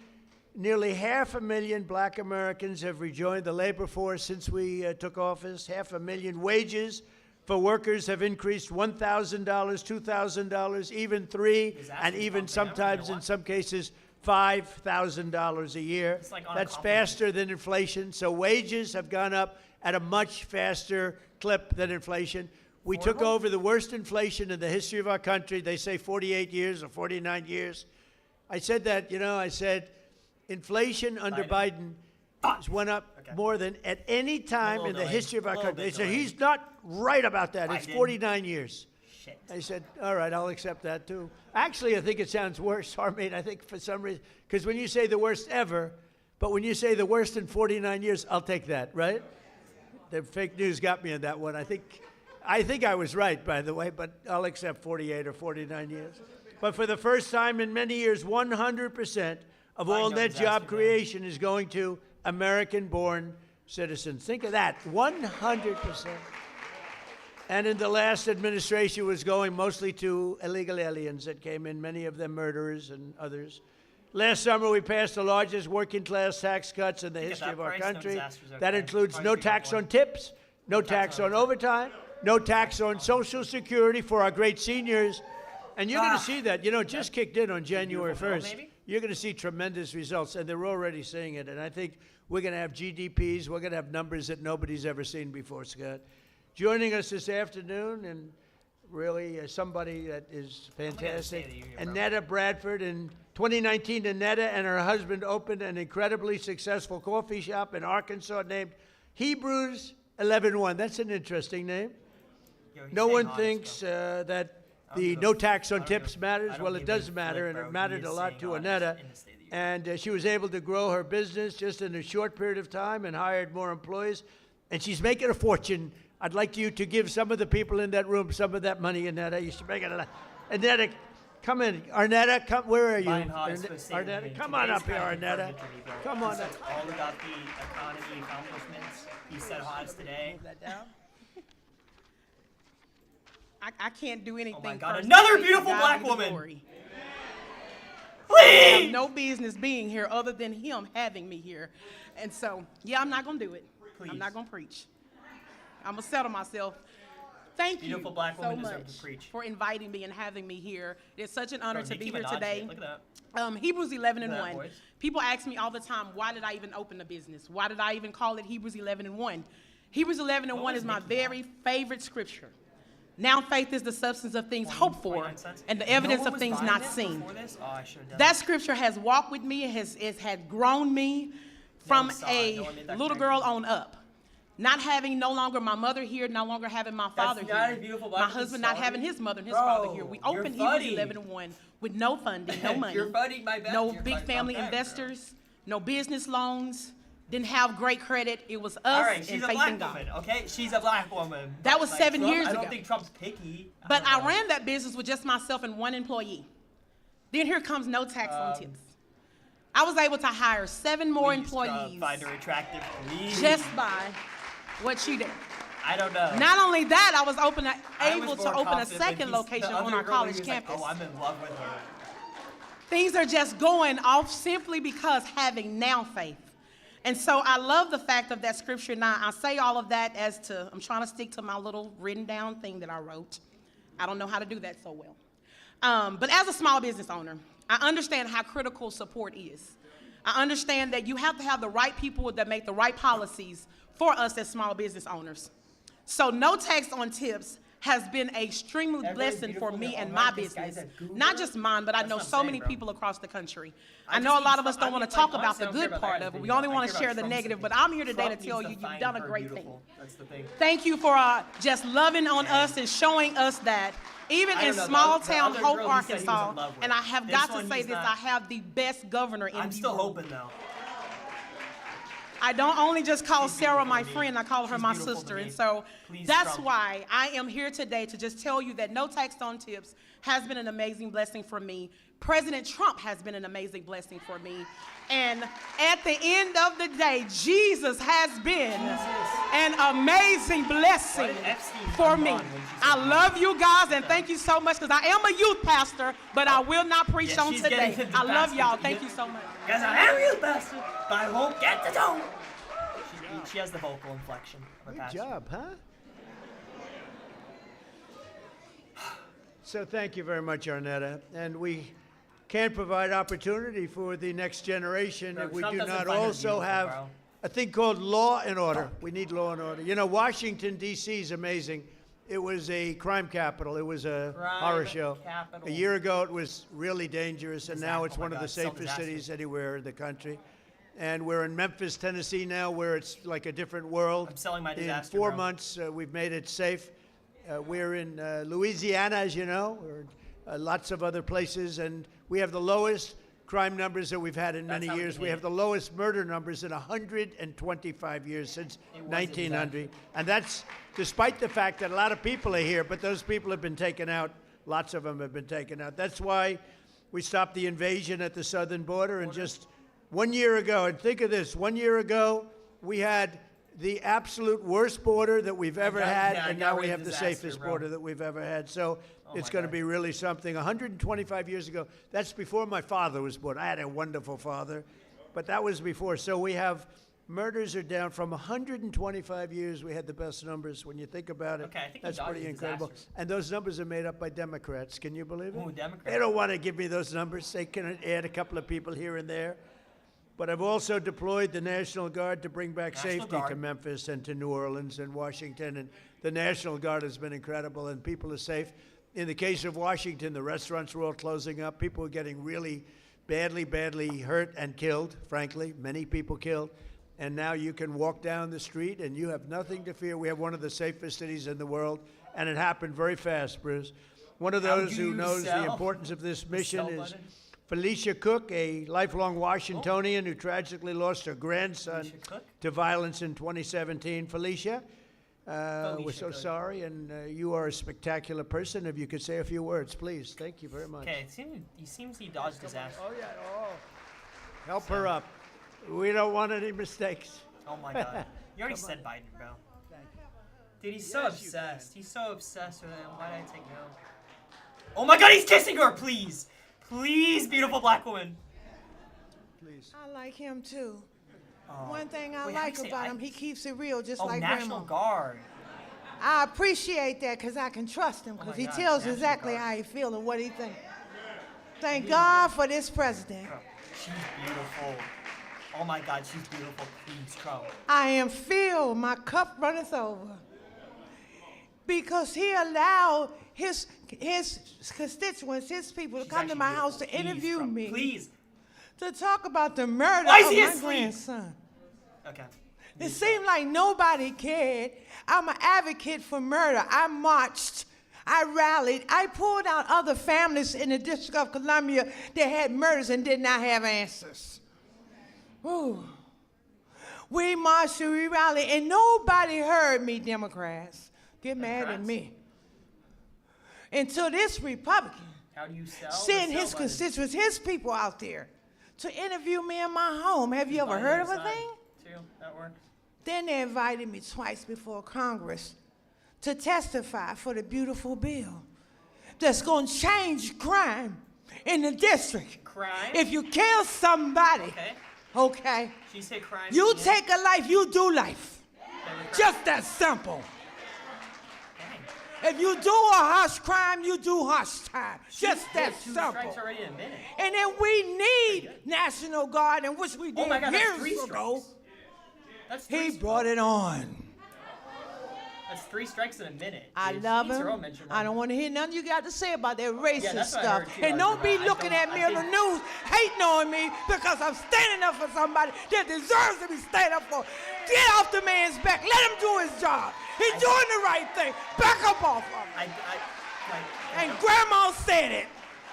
Nearly 500,000 black Americans have rejoined the labor force since we took office. 500,000 wages for workers have increased $1,000, $2,000, even $3,000, Is and actually even something. I sometimes don't in know some cases $5,000 a year. It's like on a That's compliment. faster than inflation. So wages have gone up at a much faster clip than inflation. We took Affordable? over the worst inflation in the history of our country. They say 48 years or 49 years. I said that, I said inflation under Biden went up Okay. more than at any time little in the delayed. history of our Little country. They bit said, delayed. he's not right about that. It's Biden. 49 years. Shit. I said, all right, I'll accept that too. Actually, I think it sounds worse, Harmeet. I think for some reason, because when you say the worst ever, but when you say the worst in 49 years, I'll take that, right? The fake news got me in that one. I think I was right, by the way, but I'll accept 48 or 49 years. But for the first time in many years, 100% of Mine all no net disaster, job man. creation is going to American-born citizens. Think of that, 100%. And in the last administration was going mostly to illegal aliens that came in, many of them murderers and others. Last summer, we passed the largest working-class tax cuts in the Get history that of our price, no country. disasters, That okay. includes Price no we got tax one. on tips, no tax on on overtime, no tax on Social Security for our great seniors. And you're going to see that. It just kicked in on January beautiful bill, 1st. maybe? You're going to see tremendous results, and they're already seeing it. And I think we're going to have GDPs. We're going to have numbers that nobody's ever seen before, Scott. Joining us this afternoon, and really somebody that is fantastic, State of the Union, bro. Annetta Bradford. In 2019, Annetta and her husband opened an incredibly successful coffee shop in Arkansas named Hebrews 11:1. That's an interesting name. Yo, he's No saying one honest, thinks bro. that I the don't no give a- tax I on don't tips give a- matters. I don't Well, it give does a matter, flip, and bro. it He mattered is a lot saying to honest Annetta. in the State of the Union. And she was able to grow her business just in a short period of time and hired more employees. And she's making a fortune. I'd like you to give some of the people in that room some of that money, Annetta. You should make it a lot. Annetta, come in. Arnetta, come. Where are you? Brian Hodge for State of the Arnetta, Union. come on Today's up here, kind of Arnetta. important to me, bro. Come He on said up. all about the economy accomplishments. He said Hodge today. Move that down. I can't do anything. Oh my God, first. another To beautiful God black be the woman. glory. I have Please! no business being here other than him having me here. And so, yeah, I'm not going to do it. Please. I'm not going to preach. I'm going to settle myself. Thank Beautiful you black so woman deserves much to preach. for inviting me and having me here. It's such an honor Bro, to be Nicki here Minaj today. did. Look at that. Hebrews 11 and Look at that 1. voice. People ask me all the time, why did I even open a business? Why did I even call it Hebrews 11 and 1? Hebrews 11 and What 1 was is my Nicki very favorite scripture. Now faith is the substance of things hoped for 29 cents. and the No evidence one of was things buying not this seen. before this? Oh, I should have done That scripture has walked with me. It has grown me from one saw it. a No one made that little connection. girl on up. Not having no longer my mother here, no longer having my father not here. a beautiful black My woman's husband not story. having his mother and his Bro, father here. We you're opened Hebrews funny. 11 and 1 with no funding, no money. You're funding my bet. No You're big funding family my bet, bro. investors, no business loans, didn't have great credit. It was us All right, and she's a faith black in God. woman, okay? She's a black woman. That was 7 Trump, years I don't ago. think Trump's picky. But don't I know. ran that business with just myself and one employee. Then here comes no tax on tips. I was able to hire 7 more Please, Trump, employees find her attractive, please. just by what she did. I don't know. Not only that, I was I was able more to open a confident when second the location on other our girl college was like, campus. oh, I'm in love with her. Things are just going off simply because having now faith. And so I love the fact of that scripture. Now, I say all of that I'm trying to stick to my little written down thing that I wrote. I don't know how to do that so well. But as a small business owner, I understand how critical support is. I understand that you have to have the right people that make the right policies for us as small business owners. So no tax on tips has been an extremely That really blessing for beautiful me that and I'll my write this guy's business. at Google. Not just mine, but I That's know what I'm so saying, many bro. people across the country. I I know just a lot need of us Trump- don't I want need, to talk like, about the honestly, I don't good care about part that of it. We video. only I want care to about share the Trump's negative, but opinion. I'm here today to Trump tell needs you to you've find done a her great beautiful. thing. That's the thing. Thank you for just loving on us and showing us that even I in don't know, small the town other Hope, girl he said he was in Arkansas, love with. and I have This got to one say he's this, not. I have the best governor in I'm the still world. hoping though. I don't only just call She's Sarah beautiful my to me. friend, I call her She's my beautiful to sister. me. And so Please, that's Trump. why I am here today to just tell you that no tax on tips has been an amazing blessing for me. President Trump has been an amazing blessing for me. And at the end of the day, Jesus has been an amazing blessing Why did Epstein for come me. on when she said I that? love you guys and thank you so much because I am a youth pastor, but I will not preach Yeah, on she's today. getting into I love pastor. y'all. Thank you so much. Guys, I am you, bastard, but I won't get the tone. She has the vocal inflection of a Good pastor. job, huh? So thank you very much, Arnetta. And we can't provide opportunity for the next generation Bro, if we Trump do doesn't not find her also beautiful, have bro. a thing called law and order. We need law and order. You know, Washington, D.C. is amazing. It was a crime capital. It was a Crime horror show. capital. A year ago, it was really dangerous, and now Disaster. it's Oh my one of the God, so safest disastrous. cities anywhere in the country. And we're in Memphis, Tennessee now, where it's like a different world. I'm selling my disaster, In 4 bro. months, we've made it safe. We're in Louisiana, as you know. We're lots of other places, and we have the lowest crime numbers that we've had in That's many how we years. can We hate have it. the lowest murder numbers in 125 years since It was a 1900. And that's despite the fact that a lot of people are here, but those people have been taken out. Lots of them have been taken out. That's why we stopped the invasion at the southern border. And just 1 year ago, and think of this, 1 year ago, we had the absolute worst border that we've ever had, yeah, I and got now we rid have of the disaster, safest bro. border that we've ever had. So it's my going to God. be really something. 125 years ago, that's before my father was born. I had a wonderful father, but that was before. So we have murders are down from 125 years. We had the best numbers when you think about it. Okay, I think he that's dodged pretty the incredible. disasters. And those numbers are made up by Democrats. Can you believe it? Ooh, Democrats. They don't want to give me those numbers. They can add a couple of people here and there. But I've also deployed the National Guard to bring back National safety to Guard. Memphis and to New Orleans and Washington. And the National Guard has been incredible, and people are safe. In the case of Washington, the restaurants were all closing up. People were getting really badly hurt and killed, frankly, many people killed. And now you can walk down the street and you have nothing to fear. We have one of the safest cities in the world, and it happened very fast, Bruce. One of How those do who you knows sell the importance of this the mission sell is button? Felicia Cook, a lifelong Washingtonian who tragically lost her grandson Felicia Cook? to violence in 2017. Felicia, we're Felicia so Cook. sorry, and you are a spectacular person. If you could say a few words, please. Thank you very much. Okay, he seems he dodged disaster. Oh, yeah. Oh. Help her up. We don't want any mistakes. Oh my God. You already said Biden, bro. Dude, he's so obsessed. He's so obsessed with him. Why did I take no? Oh my God, he's kissing her. Please, please, beautiful black woman. Please. I like him too. Oh. One thing I Wait, how do like you say about I- him, he keeps it real, just Oh, like National Grandma. Guard. I appreciate that because I can trust him because my he God, tells National exactly Guard. how he feels and what he thinks. Thank God for this president. Bro, she's beautiful. Oh my God, she's beautiful. Please, Crow. I am filled, my cup runneth over. Because he allowed his constituents, his people, to She's come to actually my house to beautiful. Please, interview Crow. me, Please. to talk about the murder Why is of he my asleep? grandson. Okay. It seemed like nobody cared. I'm an advocate for murder. I marched. I rallied. I pulled out other families in the District of Columbia that had murders and did not have answers. Ooh. We marched and we rallied, and nobody heard me, Democrats. Get mad at Democrats? me. Until this Republican How do you sell? send the sell his button? constituents, his people out there to interview me in my home. Have you ever Biden heard of a inside, thing? Too. That works. Then they invited me twice before Congress to testify for the beautiful bill that's going to change crime in the district. Crime. If you kill somebody, Okay. okay, She said crime. you yeah. take a life, you do life. Okay, with crime. Just that simple. Dang. If you do a harsh crime, you do harsh time. Just We that have 2 simple. strikes already in a minute. And then we need National Guard, and which we Oh did my God, that's 3 years ago. strikes. That's 3 He strikes. brought it on. That's 3 strikes in a minute. I dude. love She needs her own him. mention I on don't it. want to hear nothing you got to say about that racist that's what I stuff. heard too. And I don't was be like, I looking don't- at me I on the think- news hating on me because I'm standing up for somebody that deserves to be stand up for. Get off the man's back. Let him do his job. He's doing the right thing. Back up off of him. And Grandma said it.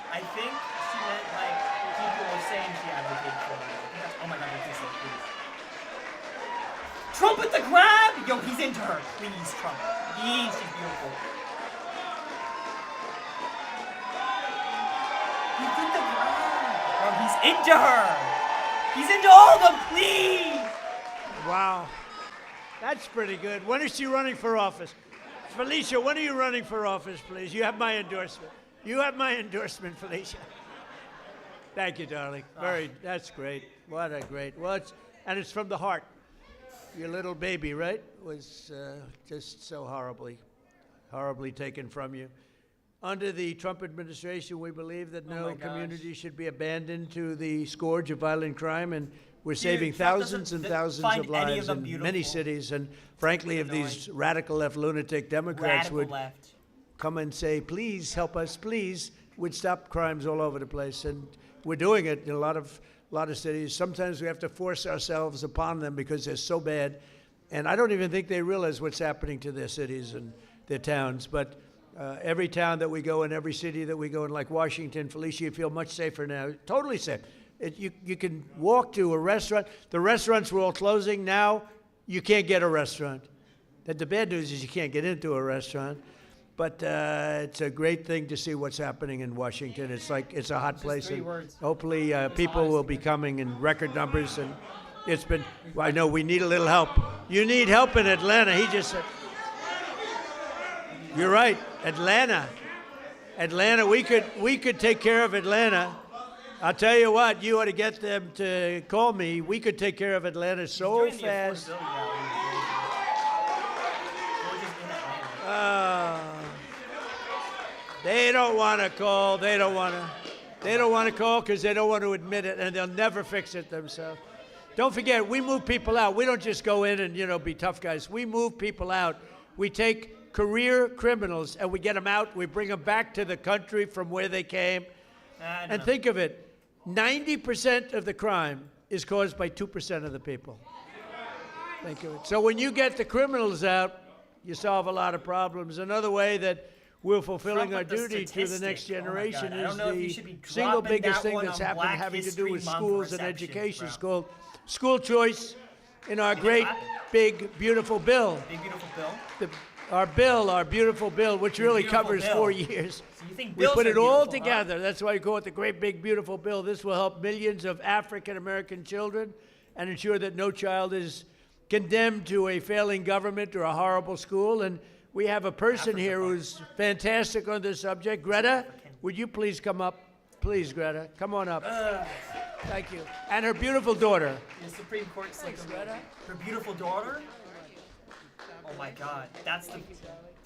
I think she meant like people were saying she advocated for it. Oh my God, please say please. Trump at the grab! Yo, he's into her. Please, Trump. Please, she's beautiful. He's in the grab. Bro, he's into her. He's into all of them, please. Wow. That's pretty good. When is she running for office? Felicia, when are you running for office, please? You have my endorsement. You have my endorsement, Felicia. Thank you, darling. That's great. What a great, and it's from the heart. Your little baby, right, was just so horribly taken from you. Under the Trump administration, we believe that Oh no my gosh. community should be abandoned to the scourge of violent crime, and we're saving Trump thousands doesn't and thousands find of any of lives them in beautiful. many cities. And frankly, if these radical left lunatic Democrats Radical would left. come and say, please help us, please, would stop crimes all over the place. And we're doing it in a lot of cities. Sometimes we have to force ourselves upon them because they're so bad. And I don't even think they realize what's happening to their cities and their towns. But every town that we go in, every city that we go in, like Washington, Felicia, you feel much safer now, totally safe. You can walk to a restaurant. The restaurants were all closing. Now you can't get a restaurant. The bad news is you can't get into a restaurant. But it's a great thing to see what's happening in Washington. It's like it's a hot place. 3 And words. hopefully people will be coming in record numbers. And it's been, I know we need a little help. You need help in Atlanta. He just said, you're right, Atlanta, we could take care of Atlanta. I'll tell you what, you ought to get them to call me. We could take care of Atlanta so During the fast. affordability rally, Georgia's in Atlanta. They don't want to call. They don't want to call because they don't want to admit it, and they'll never fix it themselves. Don't forget, we move people out. We don't just go in and, be tough guys. We move people out. We take career criminals and we get them out. We bring them back to the country from where they came. And think of it, 90% of the crime is caused by 2% of the people. Think of it. So when you get the criminals out, you solve a lot of problems. Another way that we're fulfilling Trump our with the duty to the statistic. next Oh my generation God, I don't is know if you the should be single dropping biggest that thing one that's on happened Black having to do History with Month schools and receptions, education. bro. School choice in our great, big, beautiful bill. Big beautiful bill. Our beautiful bill, which really beautiful covers bill. 4 years. So you think We bills put are it all beautiful, huh? together. That's why we call it the great, big, beautiful bill. This will help millions of African American children and ensure that no child is condemned to a failing government or a horrible school. And we have a person here who's fantastic on this subject. Greta, would you please come up? Please, Greta, come on up. Thank you. And her beautiful daughter. The Supreme Court's like her beautiful daughter. Oh my God, that's the.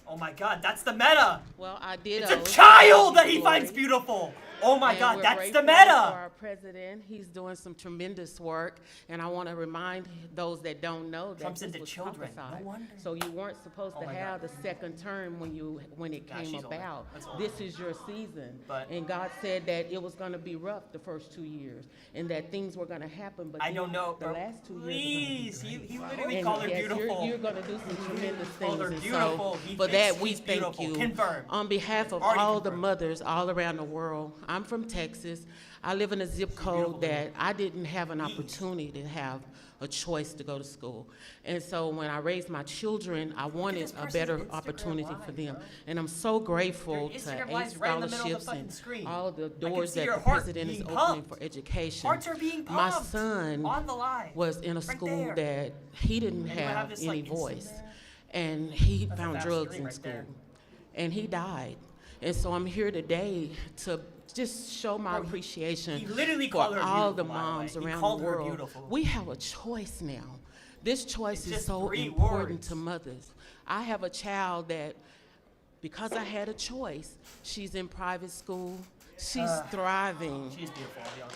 Oh my God, that's the meta. Well, I did. It's a child that he finds beautiful. Oh my And God, we're that's grateful the meta. For our president, he's doing some tremendous work, and I want to remind those that don't know that Trump's this into was children. No prophesied. wonder. So you weren't supposed Oh to my have God. the second term when it Gosh, came she's older. about. That's older. This is your season, But- and God said that it was going to be rough the first 2 years, and that things were going to happen. But I then don't know, the bro. last 2 years. Please, he literally And called her yes, beautiful. You're going to do some tremendous things. Called her and beautiful. So He for thinks that, we she's thank beautiful. you. Confirmed. On behalf of Already all the confirmed. mothers all around the world, I'm from Texas. I live in a zip code that I didn't have an opportunity to have a choice to go to school. And so when I raised my children, I wanted this a person's better Instagram opportunity live, for them. bro. And I'm so grateful Their to Instagram ACE live's right in the middle of the scholarships fucking and screen. all the I can doors see that your the heart president is being opening pumped. for education. Hearts are being pumped. My son on the live. was in a Right school there. that he didn't And you have have this, any like, voice. Instagram. And he That's a found fast drugs screen in right school. there. And he died. And so I'm here today to just show my Bro, appreciation he literally for called her all the beautiful, by the moms way. He around called the her world. beautiful. We have a choice now. This choice It's is just so 3 important words. to mothers. I have a child that, because I had a choice, she's in private school. She's thriving. She's beautiful, yo.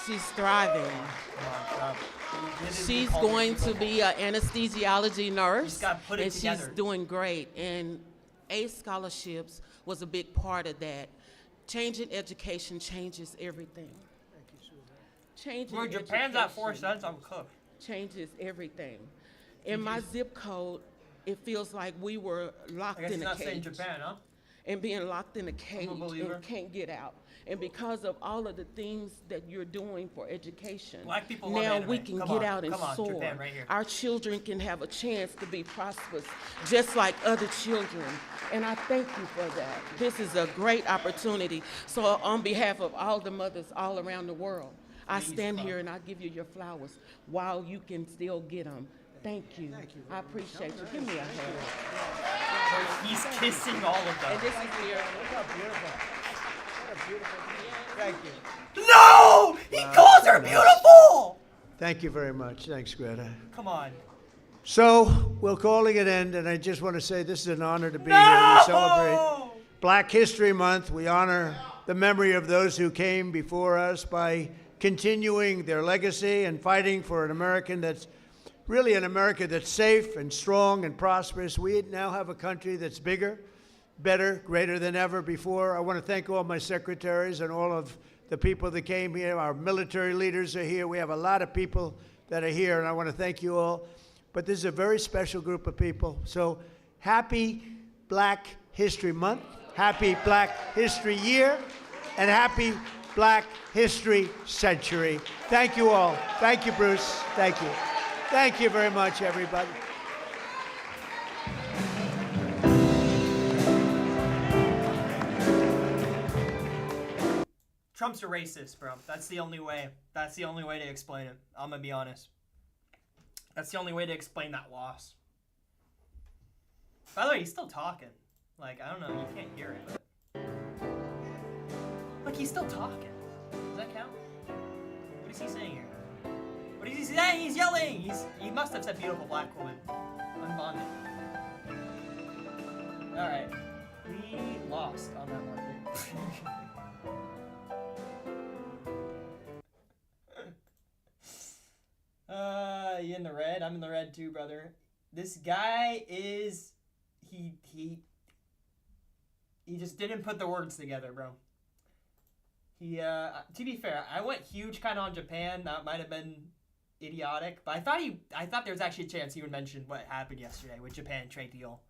She's thriving. Come on, bro. You literally She's called her going to beautiful. be an anesthesiology nurse. just gotta put it and together. she's doing great. And ACE scholarships was a big part of that. Changing education changes everything. Changing Bro, Japan's at 4 education cents. I'm cooked. changes everything. In my zip code, it feels like we were locked I guess in it's a not saying cage. Japan, huh? And being locked in a cage believer. and can't get out. And because of all of the things that you're doing for education, Black people love now anime. we can Come get on, out and come on, soar. Japan right here. Our children can have a chance to be prosperous, just like other children. And I thank you for that. This is a great opportunity. So on behalf of all the mothers all around the world, I stand here and I give you your flowers while you can still get them. Thank you. I appreciate you. Give me a hand. Bro, he's kissing all of And them. this is here. Thank you. No! He calls her beautiful! Thank you very much. Thanks, Greta. Come on. So we're calling it end, and I just want to say this is an honor to be here. We celebrate No! Black History Month. We honor the memory of those who came before us by continuing their legacy and fighting for an American that's really an America that's safe and strong and prosperous. We now have a country that's bigger, better, greater than ever before. I want to thank all my secretaries and all of the people that came here. Our military leaders are here. We have a lot of people that are here, and I want to thank you all. But this is a very special group of people. So happy Black History Month, happy Black History Year, and happy Black History Century. Thank you all. Thank you, Bruce. Thank you. Thank you very much, everybody. Trump's a racist, bro. That's the only way. That's the only way to explain it. I'm gonna be honest. That's the only way to explain that loss. By the way, he's still talking. Like, I don't know, you can't hear it, but... Look, he's still talking. Does that count? What is he saying here? What is he saying? He's yelling! He must have said beautiful black woman. Unbonded. Alright. We lost on that market. You in the red? I'm in the red too, brother. This guy is... He just didn't put the words together, bro. To be fair, I went huge kind of on Japan. That might have been idiotic, but I thought there was actually a chance he would mention what happened yesterday with Japan trade deal.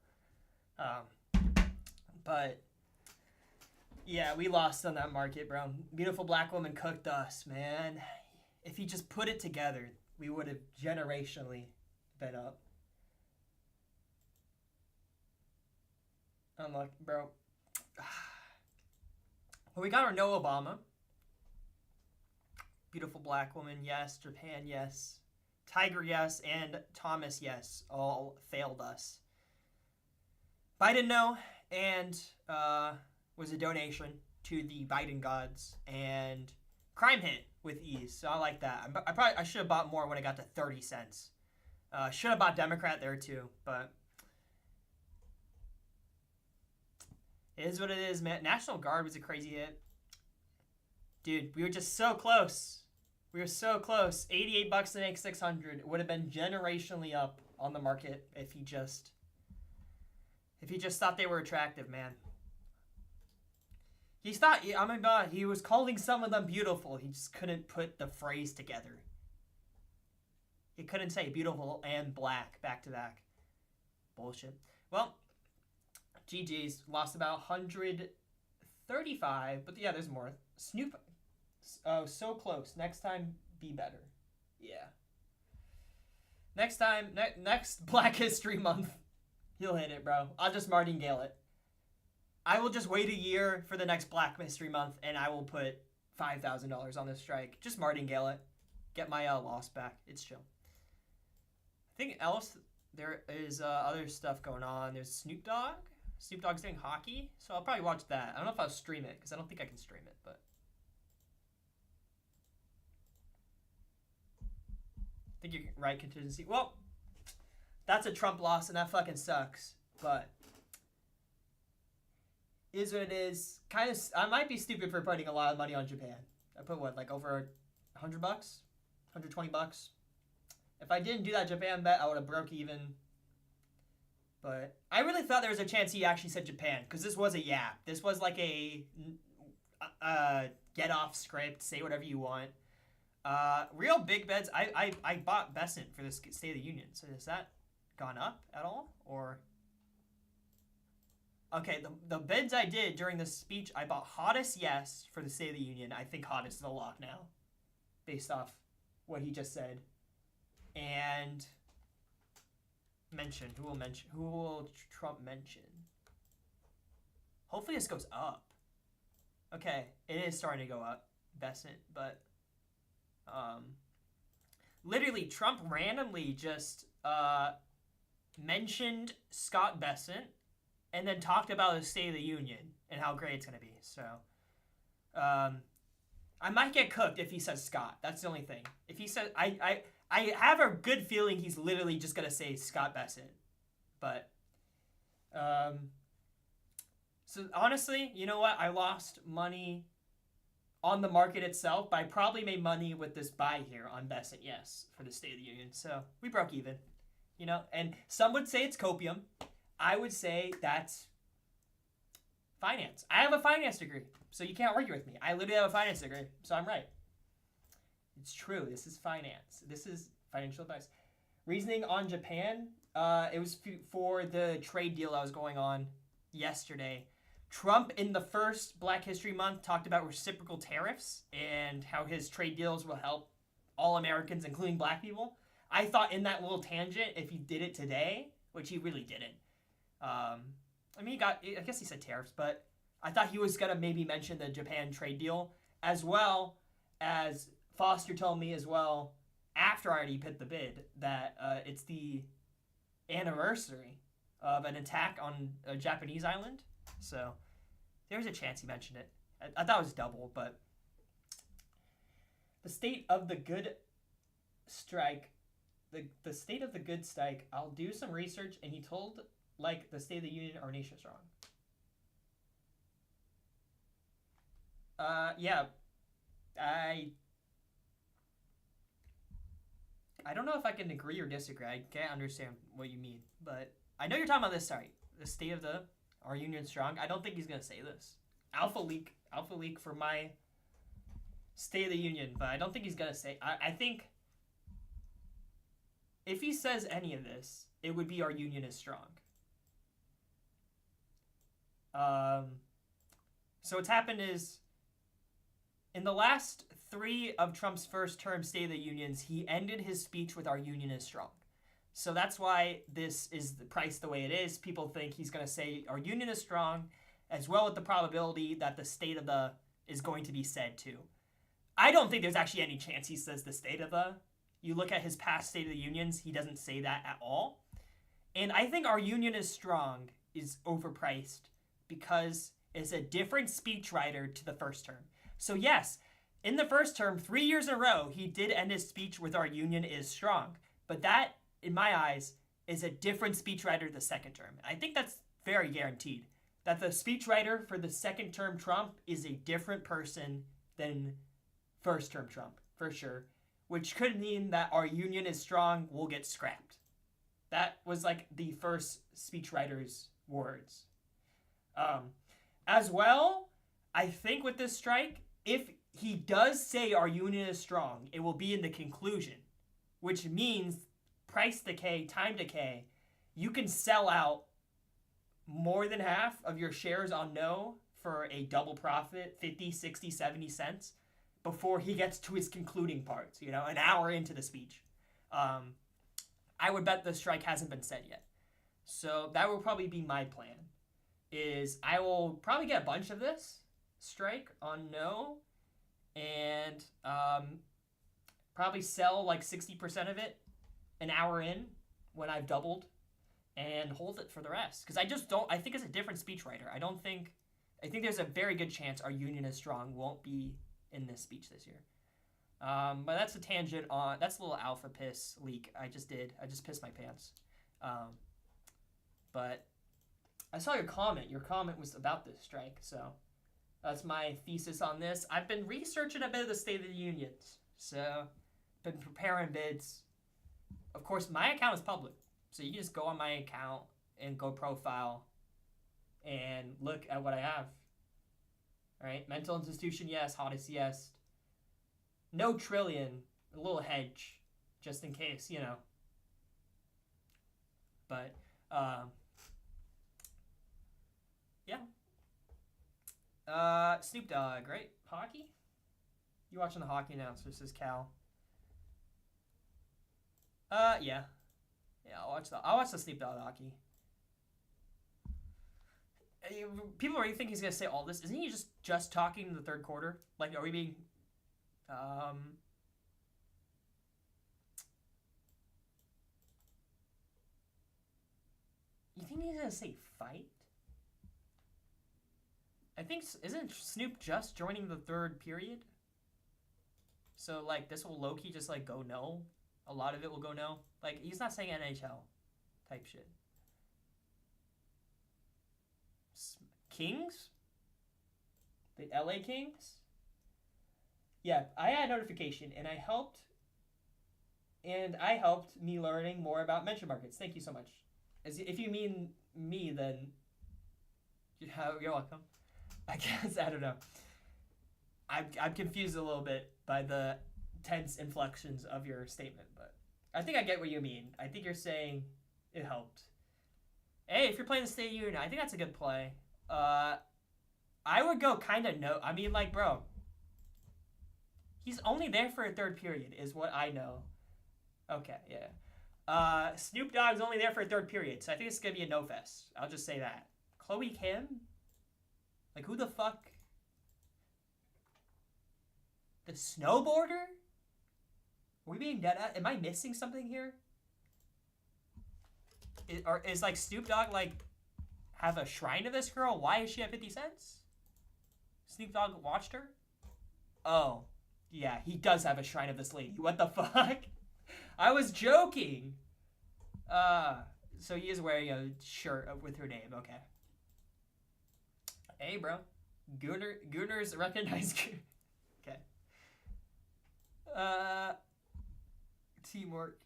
But yeah, we lost on that market, bro. Beautiful black woman cooked us, man. If he just put it together, we would have generationally been up. Unlucky, bro. Well, we got our no Obama. Beautiful black woman, yes. Japan, yes. Tiger, yes. And Thomas, yes. All failed us. Biden, no. And was a donation to the Biden gods. And crime hit with ease. So I like that. I should have bought more when I got to 30 cents. Should have bought Democrat there too. But it is what it is, man. National Guard was a crazy hit. Dude, we were just so close. We were so close. $88 to make 600. It would have been generationally up on the market if he just thought they were attractive, man. He was calling some of them beautiful. He just couldn't put the phrase together. He couldn't say beautiful and black back to back. Bullshit. Well, GG's lost about 135, but yeah, there's more. Snoop. Oh, so close. Next time, be better. Yeah. Next time, next Black History Month, he'll hit it, bro. I'll just martingale it. I will just wait a year for the next Black History Month, and I will put $5,000 on this strike. Just martingale it. Get my loss back. It's chill. I think else there is other stuff going on. There's Snoop Dogg. Snoop Dogg's doing hockey, so I'll probably watch that. I don't know if I'll stream it, because I don't think I can stream it, but think you're right, contingency. Well, that's a Trump loss, and that fucking sucks. But is what it is. Kind of, I might be stupid for putting a lot of money on Japan. I put what, like over $100, $120. If I didn't do that Japan bet, I would have broke even. But I really thought there was a chance he actually said Japan, because this was a yap. This was like a get off script, say whatever you want. Real big bets. I bought Besant for the State of the Union. So has that gone up at all, or? Okay, the bids I did during the speech, I bought Hottest yes for the State of the Union. I think Hottest is a lock now, based off what he just said. And mention. Who will Trump mention? Hopefully this goes up. Okay, it is starting to go up, Besant, but literally Trump randomly just mentioned Scott Besant and then talked about the State of the Union and how great it's going to be. So I might get cooked if he says Scott. That's the only thing. If he says I have a good feeling he's literally just going to say Scott Besant. But so honestly, you know what? I lost money on the market itself, but I probably made money with this buy here on Besant, yes, for the State of the Union. So we broke even, you know? And some would say it's copium. I would say that's finance. I have a finance degree, so you can't argue with me. I literally have a finance degree, so I'm right. It's true. This is finance. This is financial advice. Reasoning on Japan, it was for the trade deal that was going on yesterday. Trump, in the first Black History Month, talked about reciprocal tariffs and how his trade deals will help all Americans, including black people. I thought in that little tangent, if he did it today, which he really didn't. I mean, I guess he said tariffs, but I thought he was going to maybe mention the Japan trade deal, as well as Foster told me as well, after I already put the bid, that it's the anniversary of an attack on a Japanese island. So there's a chance he mentioned it. I thought it was double, but the state of the good strike, the state of the good strike, I'll do some research, and he told, like, the State of the Union, our nation strong. Yeah, I don't know if I can agree or disagree. I can't understand what you mean, but I know you're talking about this. Sorry, the state of our union strong. I don't think he's gonna say this. Alpha leak for my State of the Union, but I don't think he's gonna say. I think if he says any of this, it would be our union is strong. So what's happened is, in the last 3 of Trump's first term State of the Unions, he ended his speech with our union is strong. So that's why this is priced the way it is. People think he's going to say our union is strong, as well with the probability that the state of the is going to be said too. I don't think there's actually any chance he says the state of the. You look at his past State of the Unions, he doesn't say that at all. And I think our union is strong is overpriced because it's a different speechwriter to the first term. So yes, in the first term, 3 years in a row, he did end his speech with our union is strong. But that, in my eyes, is a different speechwriter the second term. I think that's very guaranteed. That the speechwriter for the second term Trump is a different person than first term Trump, for sure. Which could mean that our union is strong will get scrapped. That was like the first speechwriter's words. As well, I think with this strike, if he does say our union is strong, it will be in the conclusion, which means price decay, time decay. You can sell out more than half of your shares on no for a double profit, 50, 60, 70 cents, before he gets to his concluding parts, you know, an hour into the speech. I would bet the strike hasn't been said yet. So that will probably be my plan, is I will probably get a bunch of this strike on no, and probably sell like 60% of it an hour in when I've doubled, and hold it for the rest. Because I think it's a different speechwriter. I think there's a very good chance our union is strong won't be in this speech this year. But that's a tangent on. That's a little alpha piss leak I just did. I just pissed my pants. But I saw your comment. Your comment was about this strike, so that's my thesis on this. I've been researching a bit of the State of the Union, so been preparing bids. Of course, my account is public, so you can just go on my account and go profile and look at what I have. All right, mental institution, yes. Hottest, yes. No trillion, a little hedge, just in case, you know. But, yeah. Snoop Dogg, right? Hockey? You watching the hockey announcers, says Cal. Yeah. Yeah, I'll watch the Snoop Dogg hockey. People already think he's gonna say all this. Isn't he just talking in the third quarter? Like, are we being you think he's gonna say fight? I think, isn't Snoop just joining the third period? So, like, this will low-key just, like, go no. A lot of it will go no. Like, he's not saying NHL type shit. Kings? The LA Kings? Yeah, I had a notification, and I helped me learning more about mention markets. Thank you so much. If you mean me, then you're welcome. I guess, I don't know. I'm confused a little bit by the tense inflections of your statement, but I think I get what you mean. I think you're saying it helped. Hey, if you're playing the State of the Union, I think that's a good play. I would go kind of no. I mean, like, bro, he's only there for a third period, is what I know. Okay, yeah. Snoop Dogg's only there for a third period, so I think it's gonna be a no fest. I'll just say that. Chloe Kim? Like, who the fuck? The snowboarder? Are we being dead at? Am I missing something here? Is like Snoop Dogg like have a shrine to this girl? Why is she at 50 cents? Snoop Dogg watched her? Oh, yeah, he does have a shrine of this lady. What the fuck? I was joking. So he is wearing a shirt with her name. Okay. Hey, bro. Gooners recognize. Okay. Teamwork.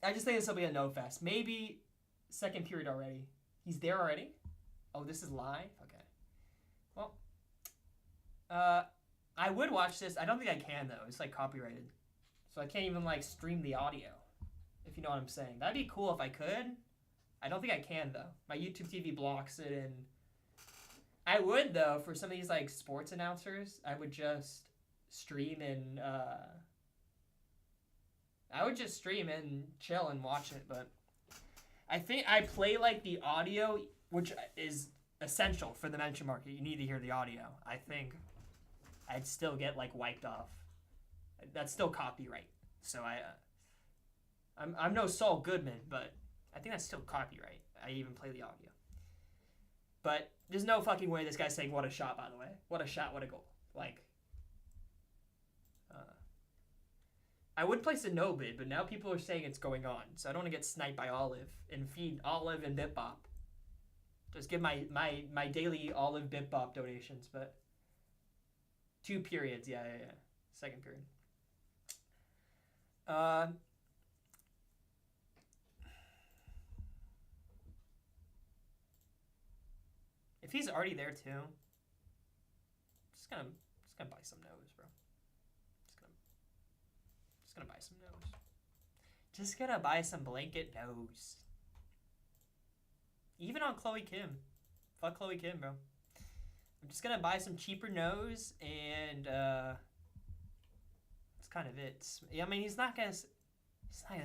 I just think this will be a no fest. Maybe second period already. He's there already? Oh, this is live? Okay. Well, I would watch this. I don't think I can, though. It's, like, copyrighted. So I can't even, like, stream the audio, if you know what I'm saying. That'd be cool if I could. I don't think I can, though. My YouTube TV blocks it, and I would, though, for some of these, like, sports announcers, I would just stream and, I would just stream and chill and watch it, but I think I play, like, the audio, which is essential for the mention market. You need to hear the audio. I think I'd still get, like, wiped off. That's still copyright. So I'm no Saul Goodman, but I think that's still copyright. I even play the audio. But there's no fucking way this guy's saying, what a shot, by the way. What a shot, what a goal. Like, I would place a no bid, but now people are saying it's going on. So I don't want to get sniped by Olive and feed Olive and BitBop. Just give my daily Olive BitBop donations, but 2 periods, yeah. Second period. If he's already there too, just gonna buy some nose, bro. Just gonna buy some nose. Just gonna buy some blanket nose. Even on Chloe Kim. Fuck Chloe Kim, bro. I'm just gonna buy some cheaper nose, and that's kind of it. I mean, he's not gonna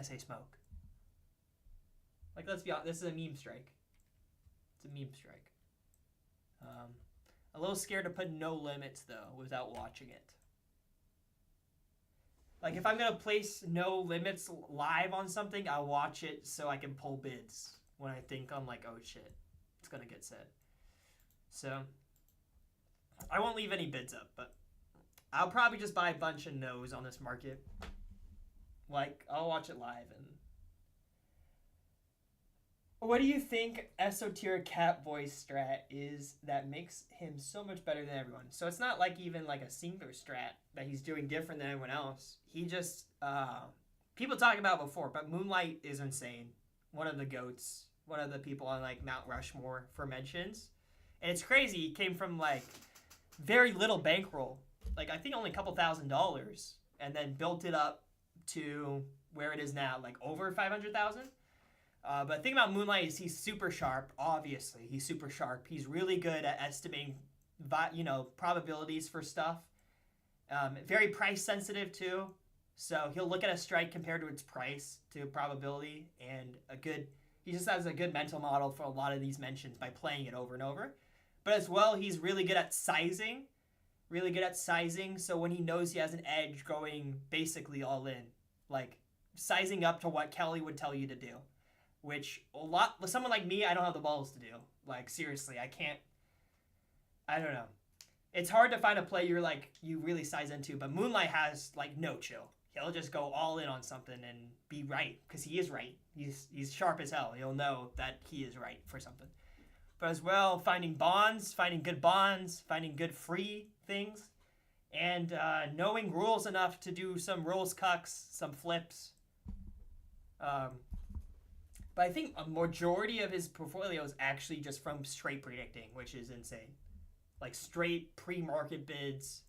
say smoke. Like, let's be honest, this is a meme strike. It's a meme strike. A little scared to put no limits, though, without watching it. Like, if I'm going to place no limits live on something, I'll watch it so I can pull bids when I think I'm like, oh, shit, it's going to get said. So, I won't leave any bids up, but I'll probably just buy a bunch of no's on this market. Like, I'll watch it live. And what do you think esoteric cat voice strat is that makes him so much better than everyone? So it's not like even like a singular strat that he's doing different than everyone else. He just, people talked about it before, but Moonlight is insane. One of the GOATs, one of the people on like Mount Rushmore for mentions. And it's crazy. He came from like very little bankroll, like I think only a couple $1,000s, and then built it up to where it is now, like over 500,000. But the thing about Moonlight is he's super sharp. Obviously, he's super sharp. He's really good at estimating, probabilities for stuff. Very price sensitive too. So he'll look at a strike compared to its price to probability, and he just has a good mental model for a lot of these mentions by playing it over and over. But as well, he's really good at sizing. So when he knows he has an edge, going basically all in, like sizing up to what Kelly would tell you to do, which someone like me, I don't have the balls to do. Like seriously, I don't know. It's hard to find a play you really size into, but Moonlight has like no chill. He'll just go all in on something and be right, because he is right. He's sharp as hell. He'll know that he is right for something. But as well, finding good free things, and knowing rules enough to do some rules cucks, some flips. But I think a majority of his portfolio is actually just from straight predicting, which is insane. Like straight pre-market bids,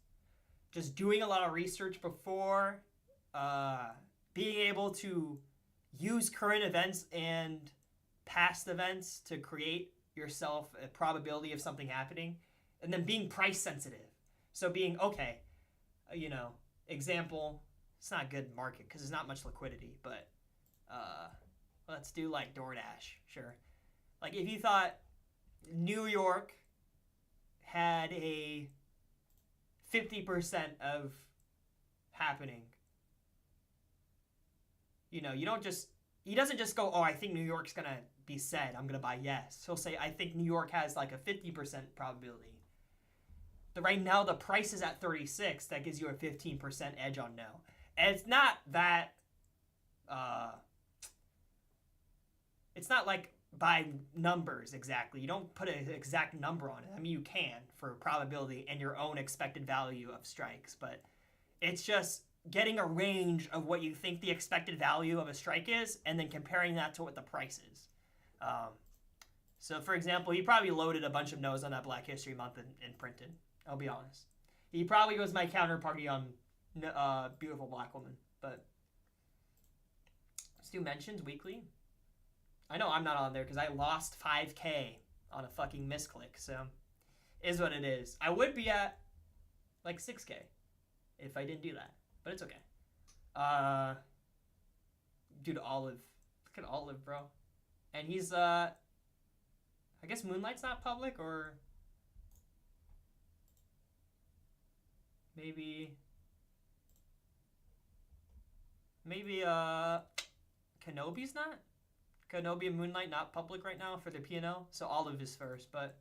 just doing a lot of research before, being able to use current events and past events to create yourself a probability of something happening, and then being price sensitive. So being, okay, example, it's not a good market because there's not much liquidity, but let's do like DoorDash, sure. Like if you thought New York had a 50% of happening, he doesn't just go, oh, I think New York's gonna be said, I'm gonna buy yes. He'll say, I think New York has like a 50% probability. Right now the price is at 36. That gives you a 15% edge on no. And it's not that, it's not like by numbers exactly. You don't put an exact number on it. I mean, you can for probability and your own expected value of strikes, but it's just getting a range of what you think the expected value of a strike is and then comparing that to what the price is. So for example, he probably loaded a bunch of no's on that Black History Month and printed. I'll be honest. He probably was my counterparty on Beautiful Black Woman, but let's do mentions weekly. I know I'm not on there because I lost 5K on a fucking misclick, so is what it is. I would be at like 6K if I didn't do that, but it's okay. Dude, Olive. Look at Olive, bro. And he's, I guess Moonlight's not public, or maybe Kenobi's not? Kenobi and Moonlight not public right now for the P&L, so Olive is first, but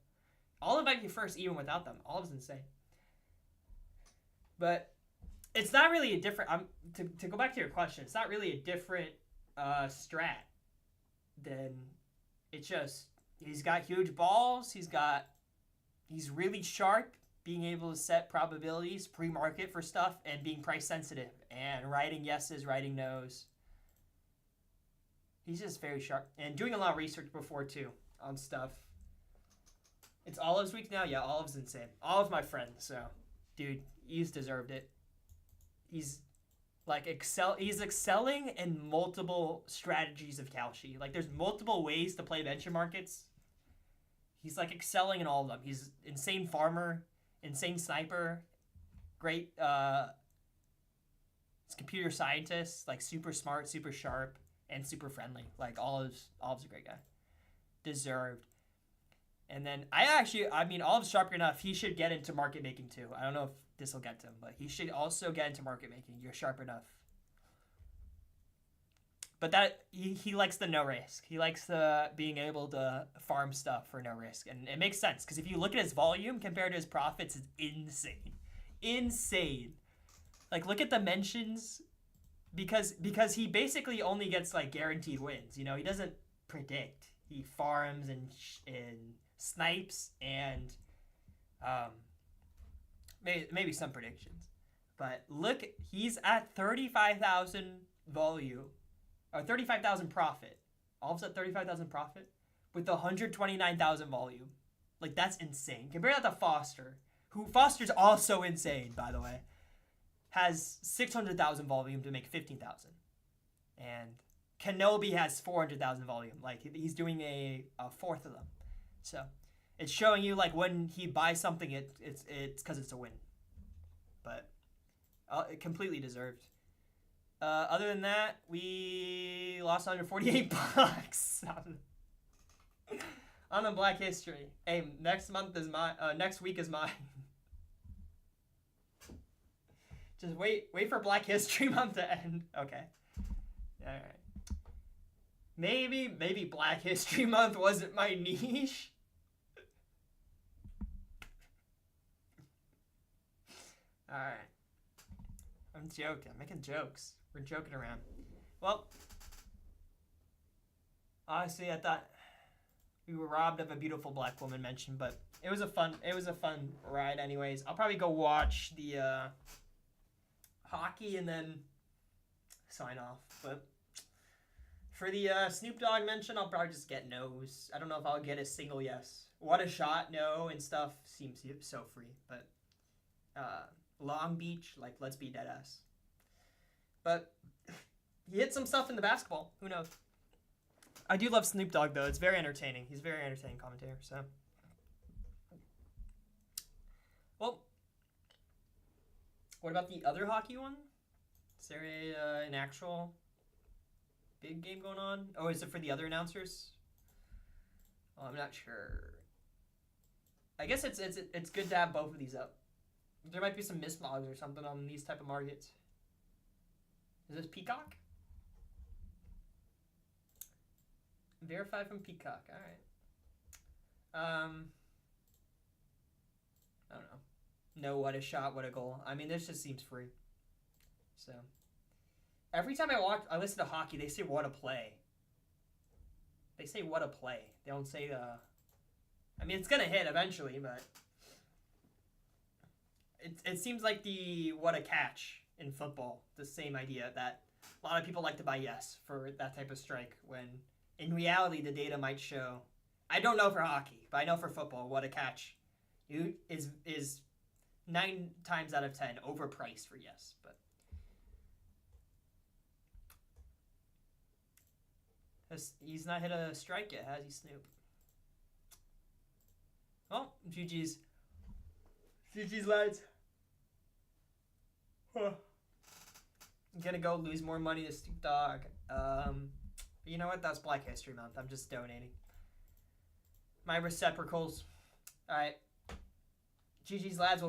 Olive might be first even without them. Olive's insane. But it's not really a different, to go back to your question, it's not really a different strat than, it's just, he's got huge balls, he's really sharp, being able to set probabilities pre-market for stuff, and being price sensitive, and writing yeses, writing nos. He's just very sharp, and doing a lot of research before too on stuff. It's Olive's week now. Yeah, Olive's insane. Olive's my friend, so dude, he's deserved it. He's like he's excelling in multiple strategies of Kalshi. Like there's multiple ways to play venture markets. He's like excelling in all of them. He's insane farmer, insane sniper, great computer scientist, like super smart, super sharp, and super friendly. Like Olive's a great guy. Deserved. And then Olive's sharp enough, he should get into market making too. I don't know if this will get to him, but he should also get into market making. You're sharp enough. But that he likes the no risk. He likes the being able to farm stuff for no risk. And it makes sense, because if you look at his volume compared to his profits, it's insane. insane. Like, look at the mentions, because he basically only gets like guaranteed wins. You know, he doesn't predict. He farms and snipes and maybe some predictions. But look, he's at 35,000 volume, or 35,000 profit. All of a sudden, 35,000 profit with 129,000 volume. Like, that's insane. Compare that to Foster, who Foster's also insane, by the way. Has 600,000 volume to make 15,000, and Kenobi has 400,000 volume. Like, he's doing a fourth of them. So it's showing you, like, when he buys something, it's because it's a win. But completely deserved. Other than that, we lost 148 bucks on the Black History. Hey, next week is mine. Just wait for Black History Month to end. Okay. All right. Maybe Black History Month wasn't my niche. All right. I'm joking. I'm making jokes. We're joking around. Well, honestly, I thought we were robbed of a beautiful black woman mention, but it was a fun ride anyways. I'll probably go watch the hockey and then sign off. But for the Snoop Dogg mention, I'll probably just get no's. I don't know if I'll get a single yes. What a shot, no, and stuff seems so free. But Long Beach, like, let's be dead ass. But he hit some stuff in the basketball. Who knows? I do love Snoop Dogg, though. It's very entertaining. He's a very entertaining commentator, so. Well, what about the other hockey one? Is there an actual big game going on? Oh, is it for the other announcers? Oh, I'm not sure. I guess it's good to have both of these up. There might be some mislogs or something on these type of markets. Is this Peacock? Verify from Peacock. All right. I don't know. No, what a shot, what a goal. I mean, this just seems free. So, every time I listen to hockey, they say what a play. They say what a play. They don't say I mean, it's gonna hit eventually, but it seems like the what a catch in football. The same idea that a lot of people like to buy yes for that type of strike, when in reality the data might show. I don't know for hockey, but I know for football, what a catch is 9 times out of 10 overpriced for yes. But he's not hit a strike yet, has he, Snoop? Well, GG's. GG's, lads. Huh. I'm gonna go lose more money to Snoop Dogg. But you know what? That's Black History Month. I'm just donating. My reciprocals. Alright. GG's, lads. We'll